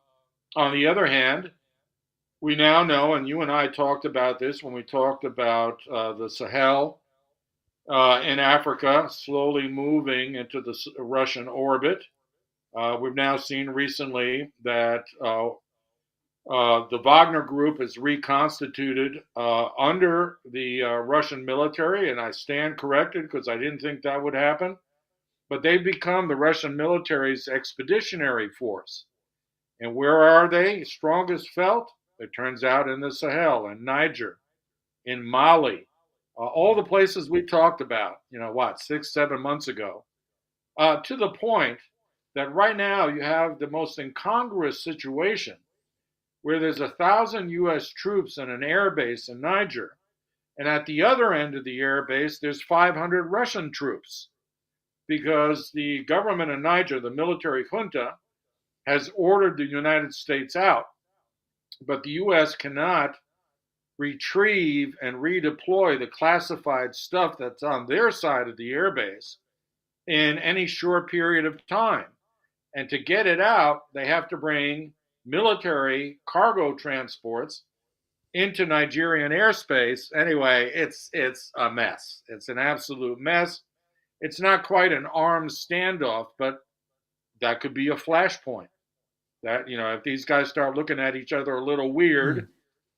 the other hand, we now know, and you and I talked about this when we talked about the Sahel in Africa slowly moving into the Russian orbit. We've now seen recently that the Wagner Group is reconstituted under the Russian military, and I stand corrected because I didn't think that would happen. But they've become the Russian military's expeditionary force. And where are they strongest felt? It turns out in the Sahel, in Niger, in Mali, all the places we talked about, 6, 7 months ago, to the point that right now you have the most incongruous situation where there's 1,000 U.S. troops in an air base in Niger, and at the other end of the air base, there's 500 Russian troops, because the government in Niger, the military junta, has ordered the United States out, but the U.S. cannot retrieve and redeploy the classified stuff that's on their side of the airbase in any short period of time. And to get it out, they have to bring military cargo transports into Nigerian airspace. Anyway, it's a mess. It's an absolute mess. It's not quite an arms standoff, but that could be a flashpoint. That, if these guys start looking at each other a little weird Mm.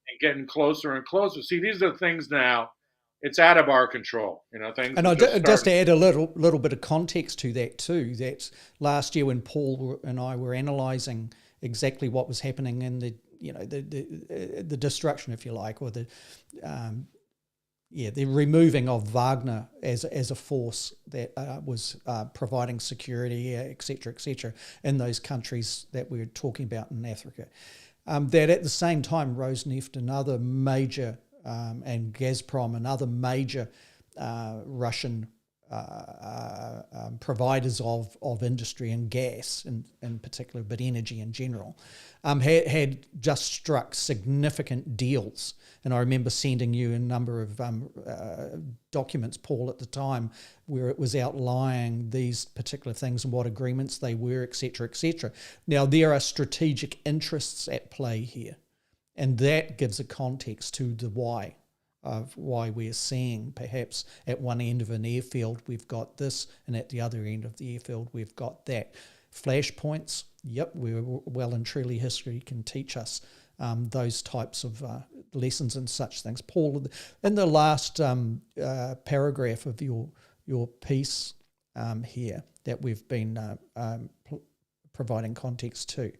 and getting closer and closer. See, these are things now. It's out of our control. Things And are just just starting. to add a little bit of context to that too, that last year when Paul and I were analysing exactly what was happening in the destruction, if you like, or the removing of Wagner as a force that was providing security, et cetera, in those countries that we were talking about in Africa. That at the same time, Rosneft, another major, and Gazprom, another major Russian providers of industry and gas in particular, but energy in general, had just struck significant deals. And I remember sending you a number of documents, Paul, at the time, where it was outlining these particular things and what agreements they were, et cetera, et cetera. Now, there are strategic interests at play here, and that gives a context to the why of why we're seeing perhaps at one end of an airfield we've got this, and at the other end of the airfield we've got that. Flashpoints, yep, we're well and truly history can teach us those types of lessons and such things. Paul, in the last paragraph of your piece here that we've been providing context to,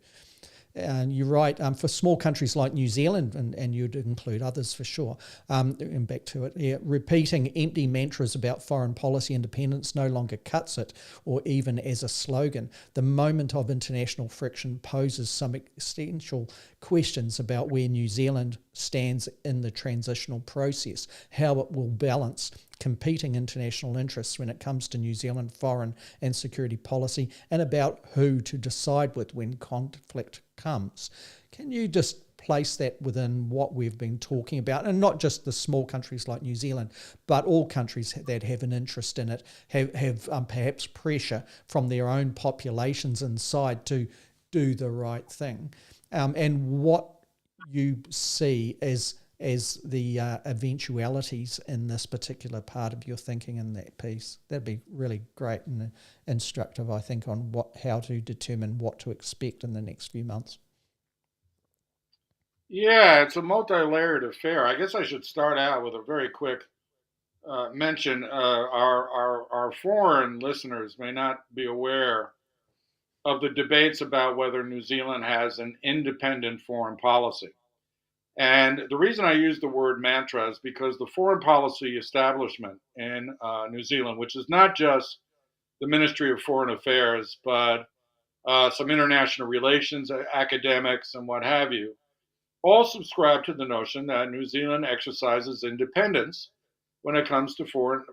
and you're right, for small countries like New Zealand, and you'd include others for sure, and back to it, yeah, repeating empty mantras about foreign policy independence no longer cuts it, or even as a slogan. The moment of international friction poses some essential questions about where New Zealand stands in the transitional process, how it will balance competing international interests when it comes to New Zealand foreign and security policy, and about who to decide with when conflict comes. Can you just place that within what we've been talking about, and not just the small countries like New Zealand, but all countries that have an interest in it, have perhaps pressure from their own populations inside to do the right thing, and what you see as the eventualities in this particular part of your thinking in that piece. That'd be really great and instructive, I think, on how to determine what to expect in the next few months. Yeah, it's a multi-layered affair. I guess I should start out with a very quick mention. Our foreign listeners may not be aware of the debates about whether New Zealand has an independent foreign policy. And the reason I use the word mantra is because the foreign policy establishment in New Zealand, which is not just the Ministry of Foreign Affairs, but some international relations academics and what have you, all subscribe to the notion that New Zealand exercises independence when it comes to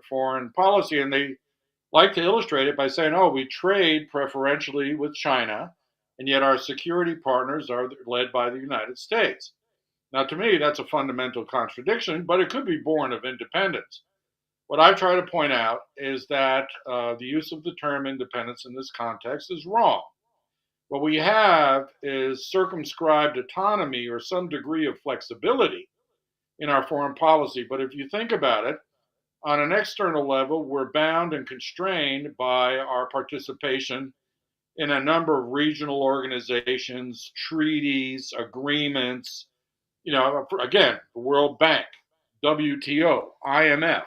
foreign policy. And they like to illustrate it by saying, oh, we trade preferentially with China, and yet our security partners are led by the United States. Now, to me, that's a fundamental contradiction, but it could be born of independence. What I try to point out is that the use of the term independence in this context is wrong. What we have is circumscribed autonomy or some degree of flexibility in our foreign policy. But if you think about it, on an external level, we're bound and constrained by our participation in a number of regional organizations, treaties, agreements, again, the World Bank, WTO, IMF.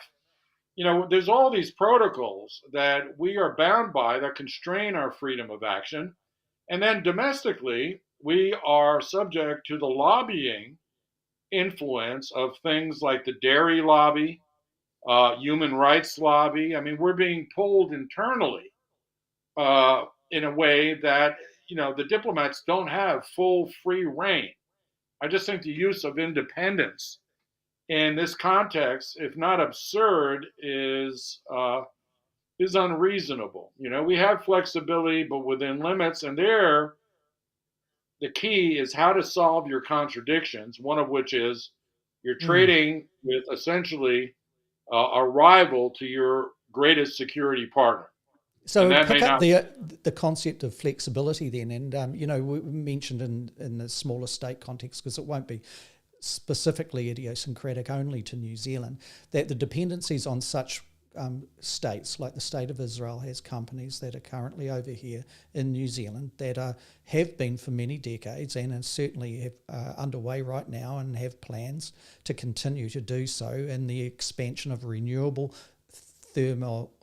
There's all these protocols that we are bound by that constrain our freedom of action. And then domestically, we are subject to the lobbying influence of things like the dairy lobby, human rights lobby. I mean, we're being pulled internally in a way that, the diplomats don't have full free reign. I just think the use of independence in this context, if not absurd, is unreasonable. We have flexibility, but within limits, and there the key is how to solve your contradictions, one of which is you're Mm. trading with essentially a rival to your greatest security partner. And So that may pick up not. the concept of flexibility then, and we mentioned in the smaller state context, because it won't be specifically idiosyncratic only to New Zealand, that the dependencies on such states, like the state of Israel, has companies that are currently over here in New Zealand that have been for many decades and certainly have underway right now and have plans to continue to do so in the expansion of renewable thermal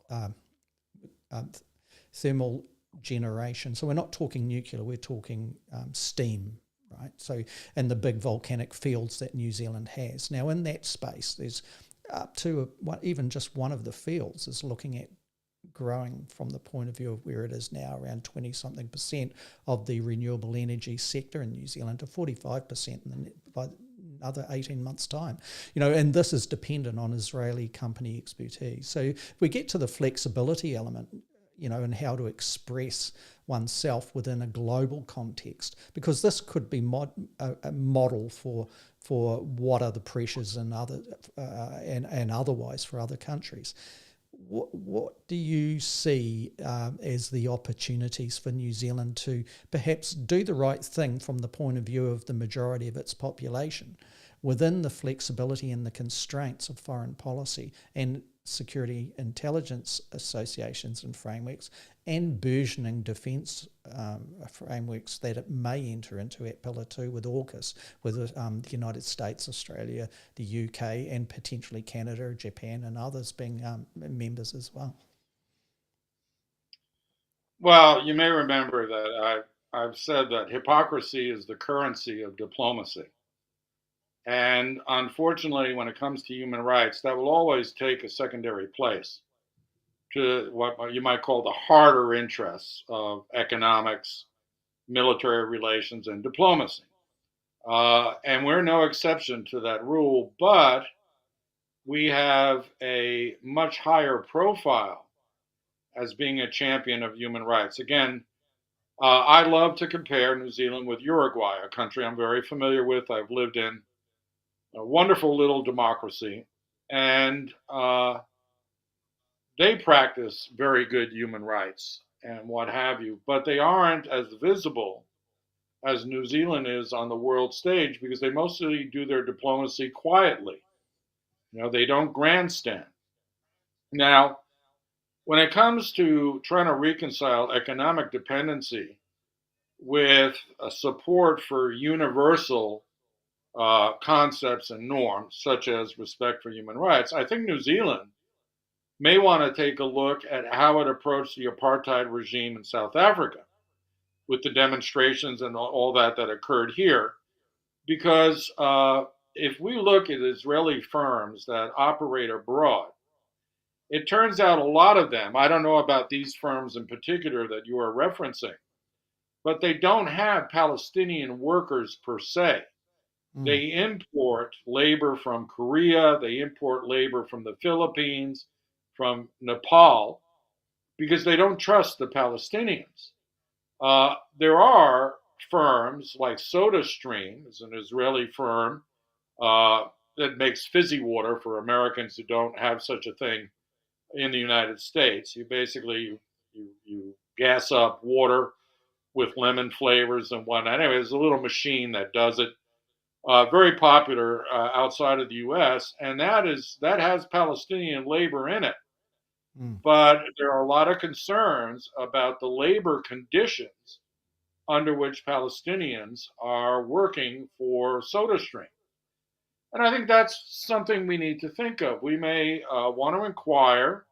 thermal generation. So we're not talking nuclear, we're talking steam, right? So, and the big volcanic fields that New Zealand has. Now, in that space, there's up to even just one of the fields is looking at growing from the point of view of where it is now, around 20-something% of the renewable energy sector in New Zealand to 45% by another 18 months' time. And this is dependent on Israeli company expertise. So if we get to the flexibility element, and how to express oneself within a global context, because this could be a model for what are the pressures and otherwise for other countries. What do you see as the opportunities for New Zealand to perhaps do the right thing from the point of view of the majority of its population within the flexibility and the constraints of foreign policy and security intelligence associations and frameworks and burgeoning defence frameworks that it may enter into at Pillar 2 with AUKUS, with the United States, Australia, the UK and potentially Canada, Japan and others being members as well? Well, you may remember that I've said that hypocrisy is the currency of diplomacy. And unfortunately, when it comes to human rights, that will always take a secondary place to what you might call the harder interests of economics, military relations, and diplomacy. And we're no exception to that rule, but we have a much higher profile as being a champion of human rights. Again, I love to compare New Zealand with Uruguay, a country I'm very familiar with. I've lived in a wonderful little democracy, and they practice very good human rights and what have you, but they aren't as visible as New Zealand is on the world stage because they mostly do their diplomacy quietly. They don't grandstand. Now, when it comes to trying to reconcile economic dependency with a support for universal concepts and norms, such as respect for human rights, I think New Zealand may want to take a look at how it approached the apartheid regime in South Africa with the demonstrations and all that occurred here. Because if we look at Israeli firms that operate abroad, it turns out a lot of them, I don't know about these firms in particular that you are referencing, but they don't have Palestinian workers per se. Mm. They import labor from Korea, they import labor from the Philippines, from Nepal, because they don't trust the Palestinians. There are firms like SodaStream, is an Israeli firm that makes fizzy water for Americans who don't have such a thing in the United States. You basically you gas up water with lemon flavors and whatnot. Anyway, there's a little machine that does it. Very popular outside of the U.S., and that has Palestinian labor in it. Mm. But there are a lot of concerns about the labor conditions under which Palestinians are working for SodaStream. And I think that's something we need to think of. We may want to inquire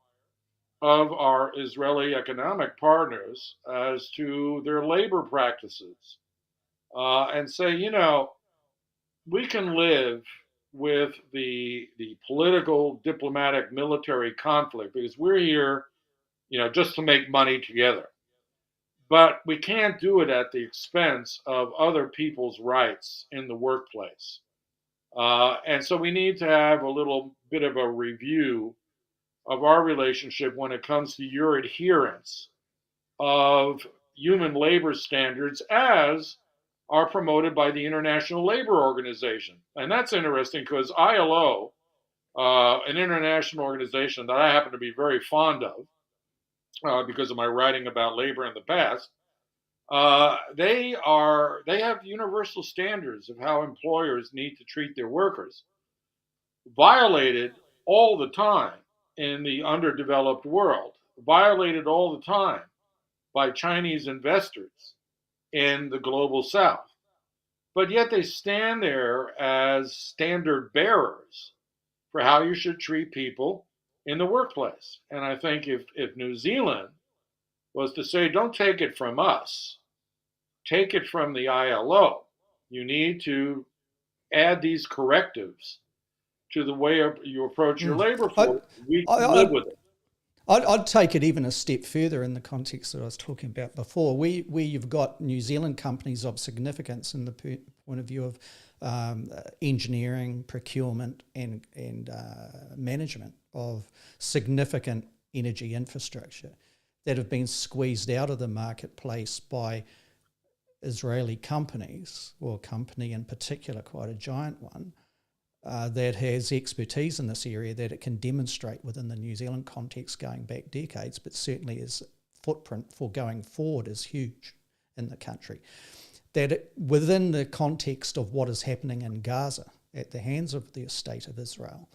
of our Israeli economic partners as to their labor practices and say, we can live with the political, diplomatic, military conflict because we're here, just to make money together. But we can't do it at the expense of other people's rights in the workplace. And so we need to have a little bit of a review of our relationship when it comes to your adherence of human labor standards as are promoted by the International Labor Organization. And that's interesting because ILO, an international organization that I happen to be very fond of because of my writing about labor in the past, they have universal standards of how employers need to treat their workers, violated all the time in the underdeveloped world, violated all the time by Chinese investors in the global south. But yet they stand there as standard bearers for how you should treat people in the workplace. And I think if New Zealand was to say, don't take it from us, take it from the ILO, you need to add these correctives to the way you approach your labor force, we can live with it. I'd take it even a step further in the context that I was talking about before, where you've got New Zealand companies of significance in the point of view of engineering, procurement, and management of significant energy infrastructure that have been squeezed out of the marketplace by Israeli companies, or a company in particular, quite a giant one, that has expertise in this area that it can demonstrate within the New Zealand context going back decades, but certainly its footprint for going forward is huge in the country. That within the context of what is happening in Gaza at the hands of the state of Israel,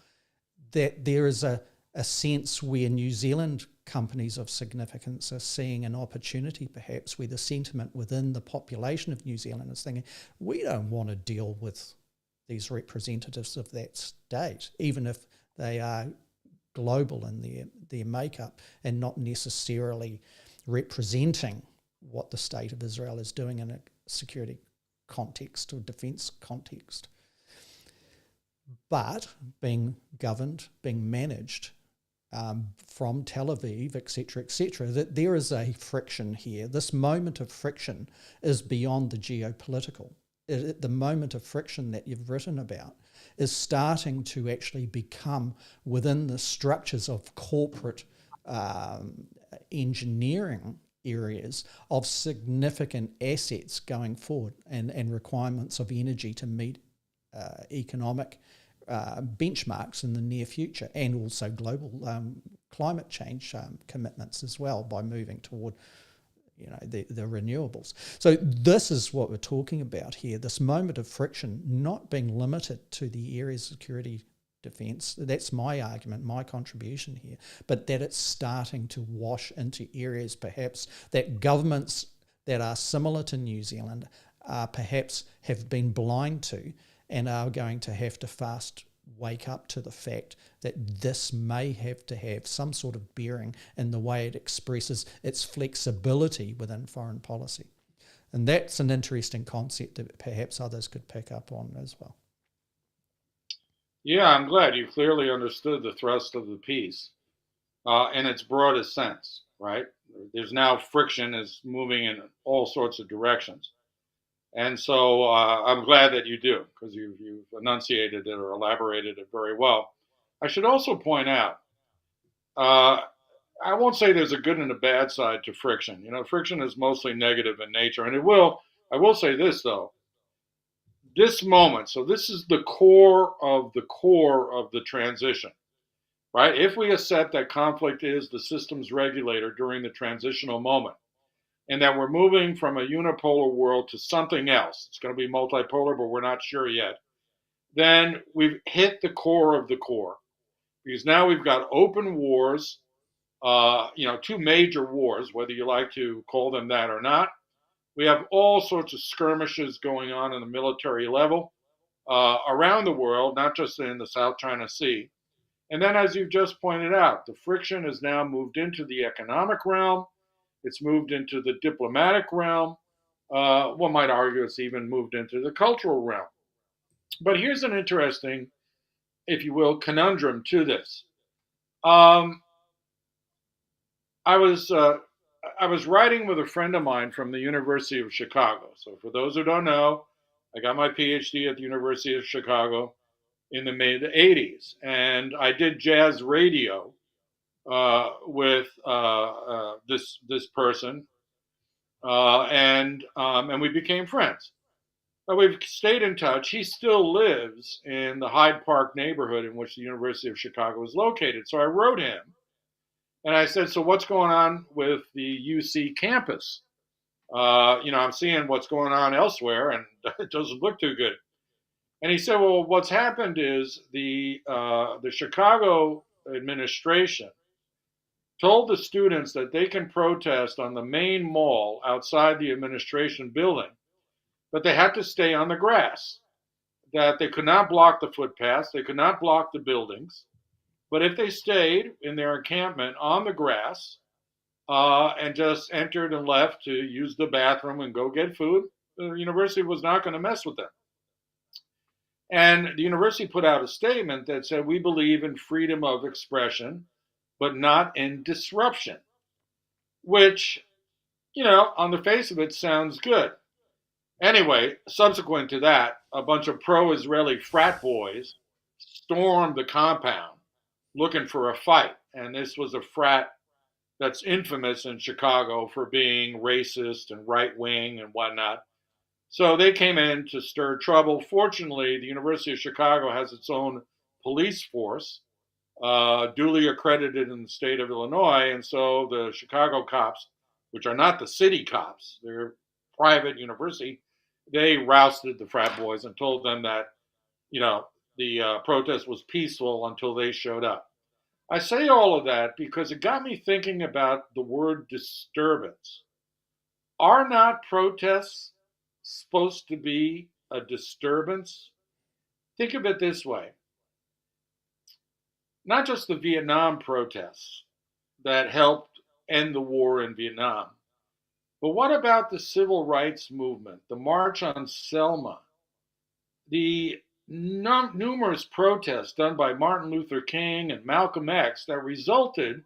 that there is a sense where New Zealand companies of significance are seeing an opportunity, perhaps, where the sentiment within the population of New Zealand is thinking, we don't want to deal with these representatives of that state, even if they are global in their makeup and not necessarily representing what the state of Israel is doing in a security context or defence context. But being governed, being managed from Tel Aviv, etc., that there is a friction here. This moment of friction is beyond the geopolitical. The moment of friction that you've written about is starting to actually become within the structures of corporate engineering areas of significant assets going forward and requirements of energy to meet economic benchmarks in the near future, and also global climate change commitments as well, by moving toward the renewables. So this is what we're talking about here, this moment of friction not being limited to the areas of security defence. That's my argument, my contribution here, but that it's starting to wash into areas perhaps that governments that are similar to New Zealand perhaps have been blind to, and are going to have to fast wake up to the fact that this may have to have some sort of bearing in the way it expresses its flexibility within foreign policy. And that's an interesting concept that perhaps others could pick up on as well. Yeah, I'm glad you clearly understood the thrust of the piece in its broadest sense, right? There's now friction is moving in all sorts of directions. And so I'm glad that you do, because you've enunciated it or elaborated it very well. I should also point out, I won't say there's a good and a bad side to friction. Friction is mostly negative in nature. And I will say this, though. This moment, so this is the core of the transition, right? If we accept that conflict is the systems regulator during the transitional moment, and that we're moving from a unipolar world to something else, it's going to be multipolar, but we're not sure yet, then we've hit the core of the core. Because now we've got open wars, two major wars, whether you like to call them that or not. We have all sorts of skirmishes going on the military level around the world, not just in the South China Sea. And then, as you've just pointed out, the friction has now moved into the economic realm. It's moved into the diplomatic realm. One might argue it's even moved into the cultural realm. But here's an interesting, if you will, conundrum to this. I was writing with a friend of mine from the University of Chicago. So for those who don't know, I got my PhD at the University of Chicago in the mid '80s, and I did jazz radio with this person, and we became friends. But we've stayed in touch. He still lives in the Hyde Park neighborhood in which the University of Chicago is located. So I wrote him and I said, "So what's going on with the UC campus? I'm seeing what's going on elsewhere, and it doesn't look too good." And he said, "Well, what's happened is the Chicago administration told the students that they can protest on the main mall outside the administration building, but they had to stay on the grass. That they could not block the footpaths, they could not block the buildings, but if they stayed in their encampment on the grass and just entered and left to use the bathroom and go get food, the university was not going to mess with them." And the university put out a statement that said, "We believe in freedom of expression, but not in disruption," which, on the face of it sounds good. Anyway, subsequent to that, a bunch of pro-Israeli frat boys stormed the compound looking for a fight. And this was a frat that's infamous in Chicago for being racist and right-wing and whatnot. So they came in to stir trouble. Fortunately, the University of Chicago has its own police force, duly accredited in the state of Illinois. And so the Chicago cops, which are not the city cops, they're private university, they rousted the frat boys and told them that, the protest was peaceful until they showed up. I say all of that because it got me thinking about the word disturbance. Are not protests supposed to be a disturbance? Think of it this way: not just the Vietnam protests that helped end the war in Vietnam, but what about the civil rights movement, the March on Selma, the numerous protests done by Martin Luther King and Malcolm X that resulted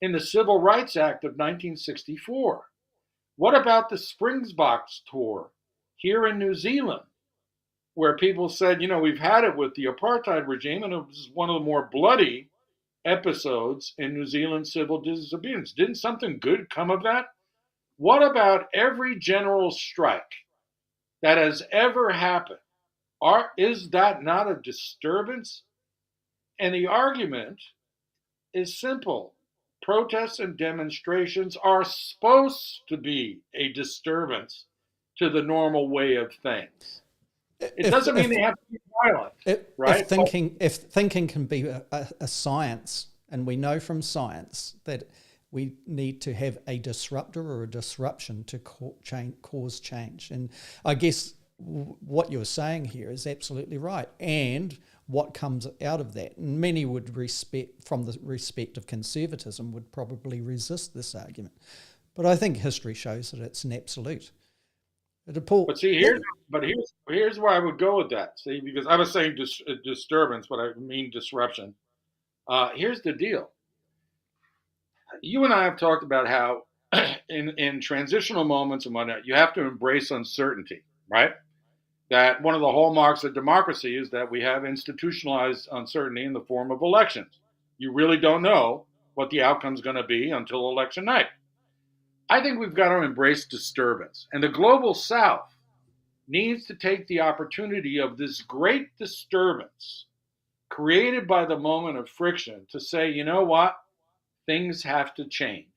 in the Civil Rights Act of 1964? What about the Springboks tour here in New Zealand, where people said, we've had it with the apartheid regime, and it was one of the more bloody episodes in New Zealand civil disobedience. Didn't something good come of that? What about every general strike that has ever happened? Is that not a disturbance? And the argument is simple. Protests and demonstrations are supposed to be a disturbance to the normal way of things. It doesn't mean they have to be violent, right? If thinking can be a science, and we know from science that we need to have a disruptor or a disruption to cause change. And I guess what you're saying here is absolutely right. And what comes out of that, and many would from the respect of conservatism, would probably resist this argument. But I think history shows that it's an absolute. But see, here's where I would go with that. See, because I was saying disturbance, but I mean disruption. Here's the deal. You and I have talked about how in transitional moments and whatnot, you have to embrace uncertainty, right? That one of the hallmarks of democracy is that we have institutionalized uncertainty in the form of elections. You really don't know what the outcome's going to be until election night. I think we've got to embrace disturbance. And the global South needs to take the opportunity of this great disturbance created by the moment of friction to say, you know what? Things have to change.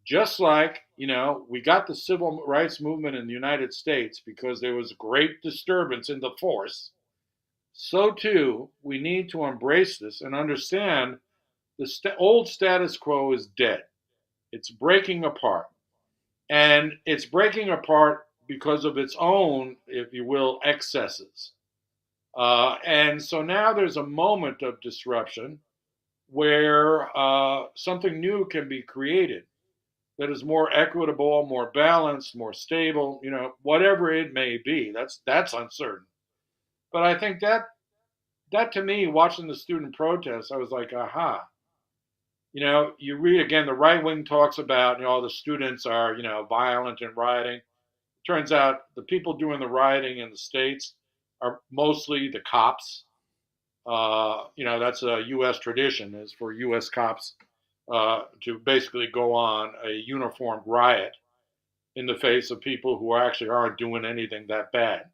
Just like, we got the civil rights movement in the United States because there was great disturbance in the force, so too, we need to embrace this and understand the old status quo is dead. It's breaking apart. And it's breaking apart because of its own, if you will, excesses. And so now there's a moment of disruption where something new can be created that is more equitable, more balanced, more stable, whatever it may be. That's uncertain. But I think that to me, watching the student protests, I was like, aha. You read again, the right wing talks about, all the students are, violent and rioting. Turns out the people doing the rioting in the States are mostly the cops. That's a U.S. tradition, is for U.S. cops to basically go on a uniformed riot in the face of people who actually aren't doing anything that bad.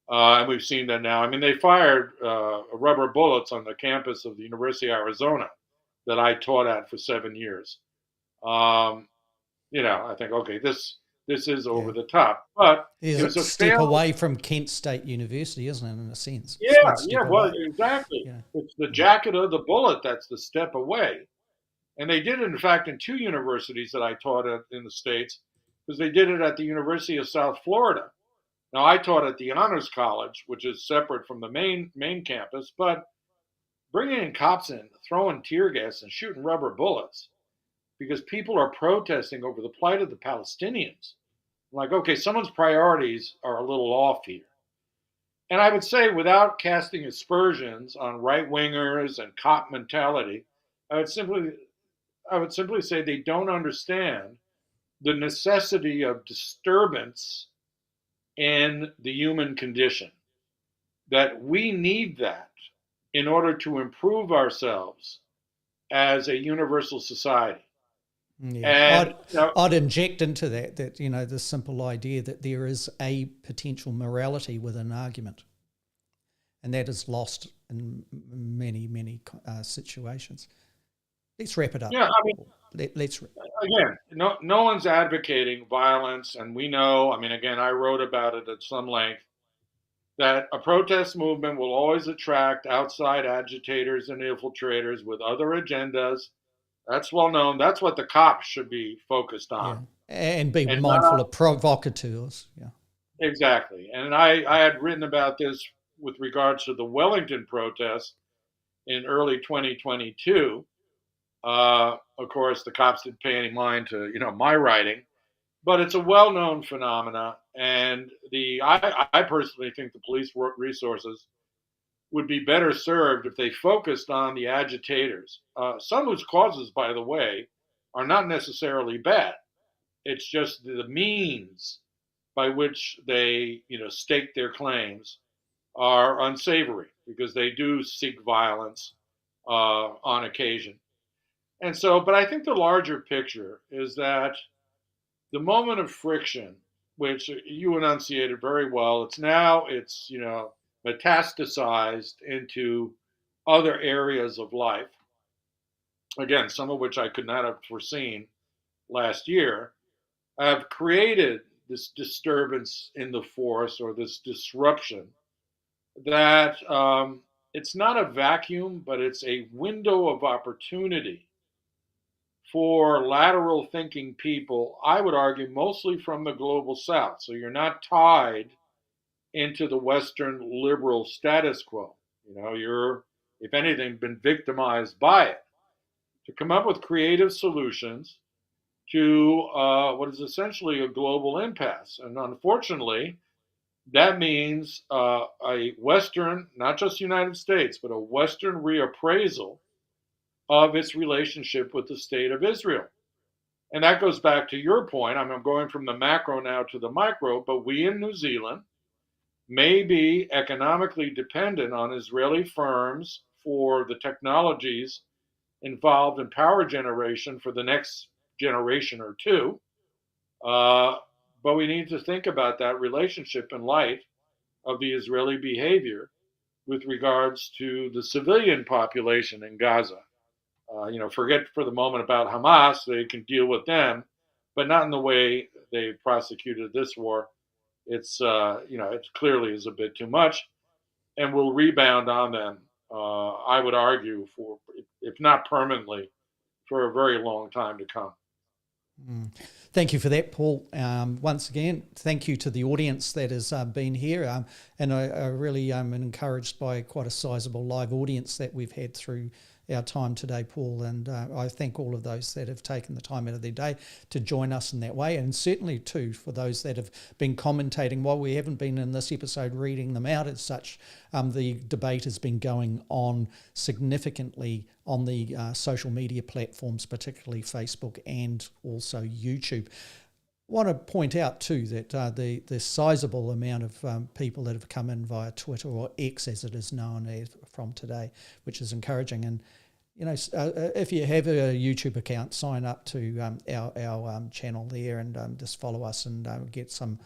And we've seen that now. I mean, they fired rubber bullets on the campus of the University of Arizona that I taught at for 7 years. I think, okay, this is over the top, but There's it a was a step failed. away from Kent State University, isn't it, in a sense? Yeah, It's one yeah, step well, away. exactly. Yeah. It's the jacket of the bullet that's the step away. And they did it, in fact, in two universities that I taught at in the States, because they did it at the University of South Florida. Now, I taught at the Honors College, which is separate from the main campus, but bringing in cops in, throwing tear gas and shooting rubber bullets because people are protesting over the plight of the Palestinians. I'm like, okay, someone's priorities are a little off here. And I would say, without casting aspersions on right wingers and cop mentality, I would simply say they don't understand the necessity of disturbance in the human condition. That we need that in order to improve ourselves as a universal society. Yeah, And I'd inject into that the simple idea that there is a potential morality with an argument, and that is lost in many situations. Let's wrap it up. yeah, I mean, Let's. again, no one's advocating violence, and we know. I mean, again, I wrote about it at some length that a protest movement will always attract outside agitators and infiltrators with other agendas. That's well known. That's what the cops should be focused on. And be And mindful of provocateurs. Yeah. exactly. And I had written about this with regards to the Wellington protests in early 2022. Of course, the cops didn't pay any mind to my writing, but it's a well-known phenomena. And I personally think the police resources would be better served if they focused on the agitators, some whose causes, by the way, are not necessarily bad. It's just the means by which they, stake their claims are unsavory because they do seek violence on occasion. And so, but I think the larger picture is that the moment of friction, which you enunciated very well, it's metastasized into other areas of life. Again, some of which I could not have foreseen last year, have created this disturbance in the force or this disruption that it's not a vacuum, but it's a window of opportunity for lateral thinking people, I would argue mostly from the global south. So you're not tied into the Western liberal status quo. You're, if anything, been victimized by it. To come up with creative solutions to what is essentially a global impasse. And unfortunately, that means a Western, not just United States, but a Western reappraisal of its relationship with the state of Israel. And that goes back to your point. I'm going from the macro now to the micro, but we in New Zealand may be economically dependent on Israeli firms for the technologies involved in power generation for the next generation or two. But we need to think about that relationship in light of the Israeli behavior with regards to the civilian population in Gaza. Forget for the moment about Hamas. They can deal with them, but not in the way they prosecuted this war. It clearly is a bit too much, and will rebound on them. I would argue for, if not permanently, for a very long time to come. Thank you for that, Paul. Once again, thank you to the audience that has been here. And I really am encouraged by quite a sizable live audience that we've had through our time today, Paul. And I thank all of those that have taken the time out of their day to join us in that way. And certainly, too, for those that have been commentating while we haven't been in this episode reading them out as such. The debate has been going on significantly on the social media platforms, particularly Facebook and also YouTube. I want to point out too that the sizable amount of people that have come in via Twitter, or X as it is known as from today, which is encouraging. And if you have a YouTube account, sign up to our channel there and just follow us and get some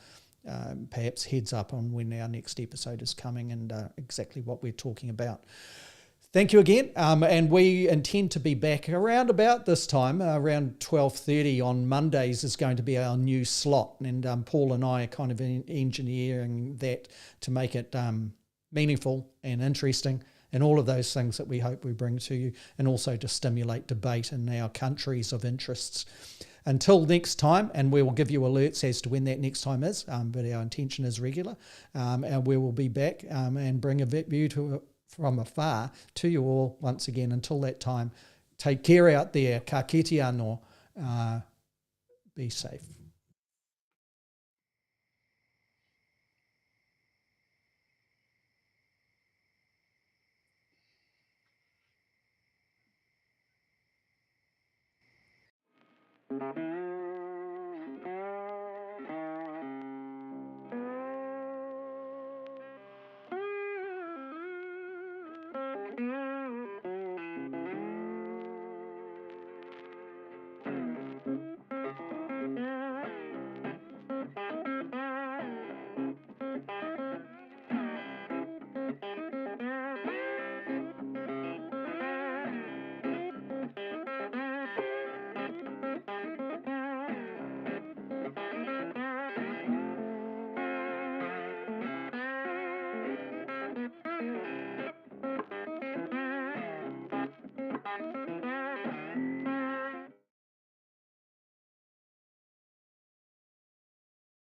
perhaps heads up on when our next episode is coming and exactly what we're talking about. Thank you again, and we intend to be back around about this time, around 12:30 on Mondays is going to be our new slot, and Paul and I are kind of engineering that to make it meaningful and interesting and all of those things that we hope we bring to you, and also to stimulate debate in our countries of interests. Until next time, and we will give you alerts as to when that next time is, but our intention is regular, and we will be back and bring a vet view from afar to you all once again. Until that time, take care out there. Ka kite anō. Be safe.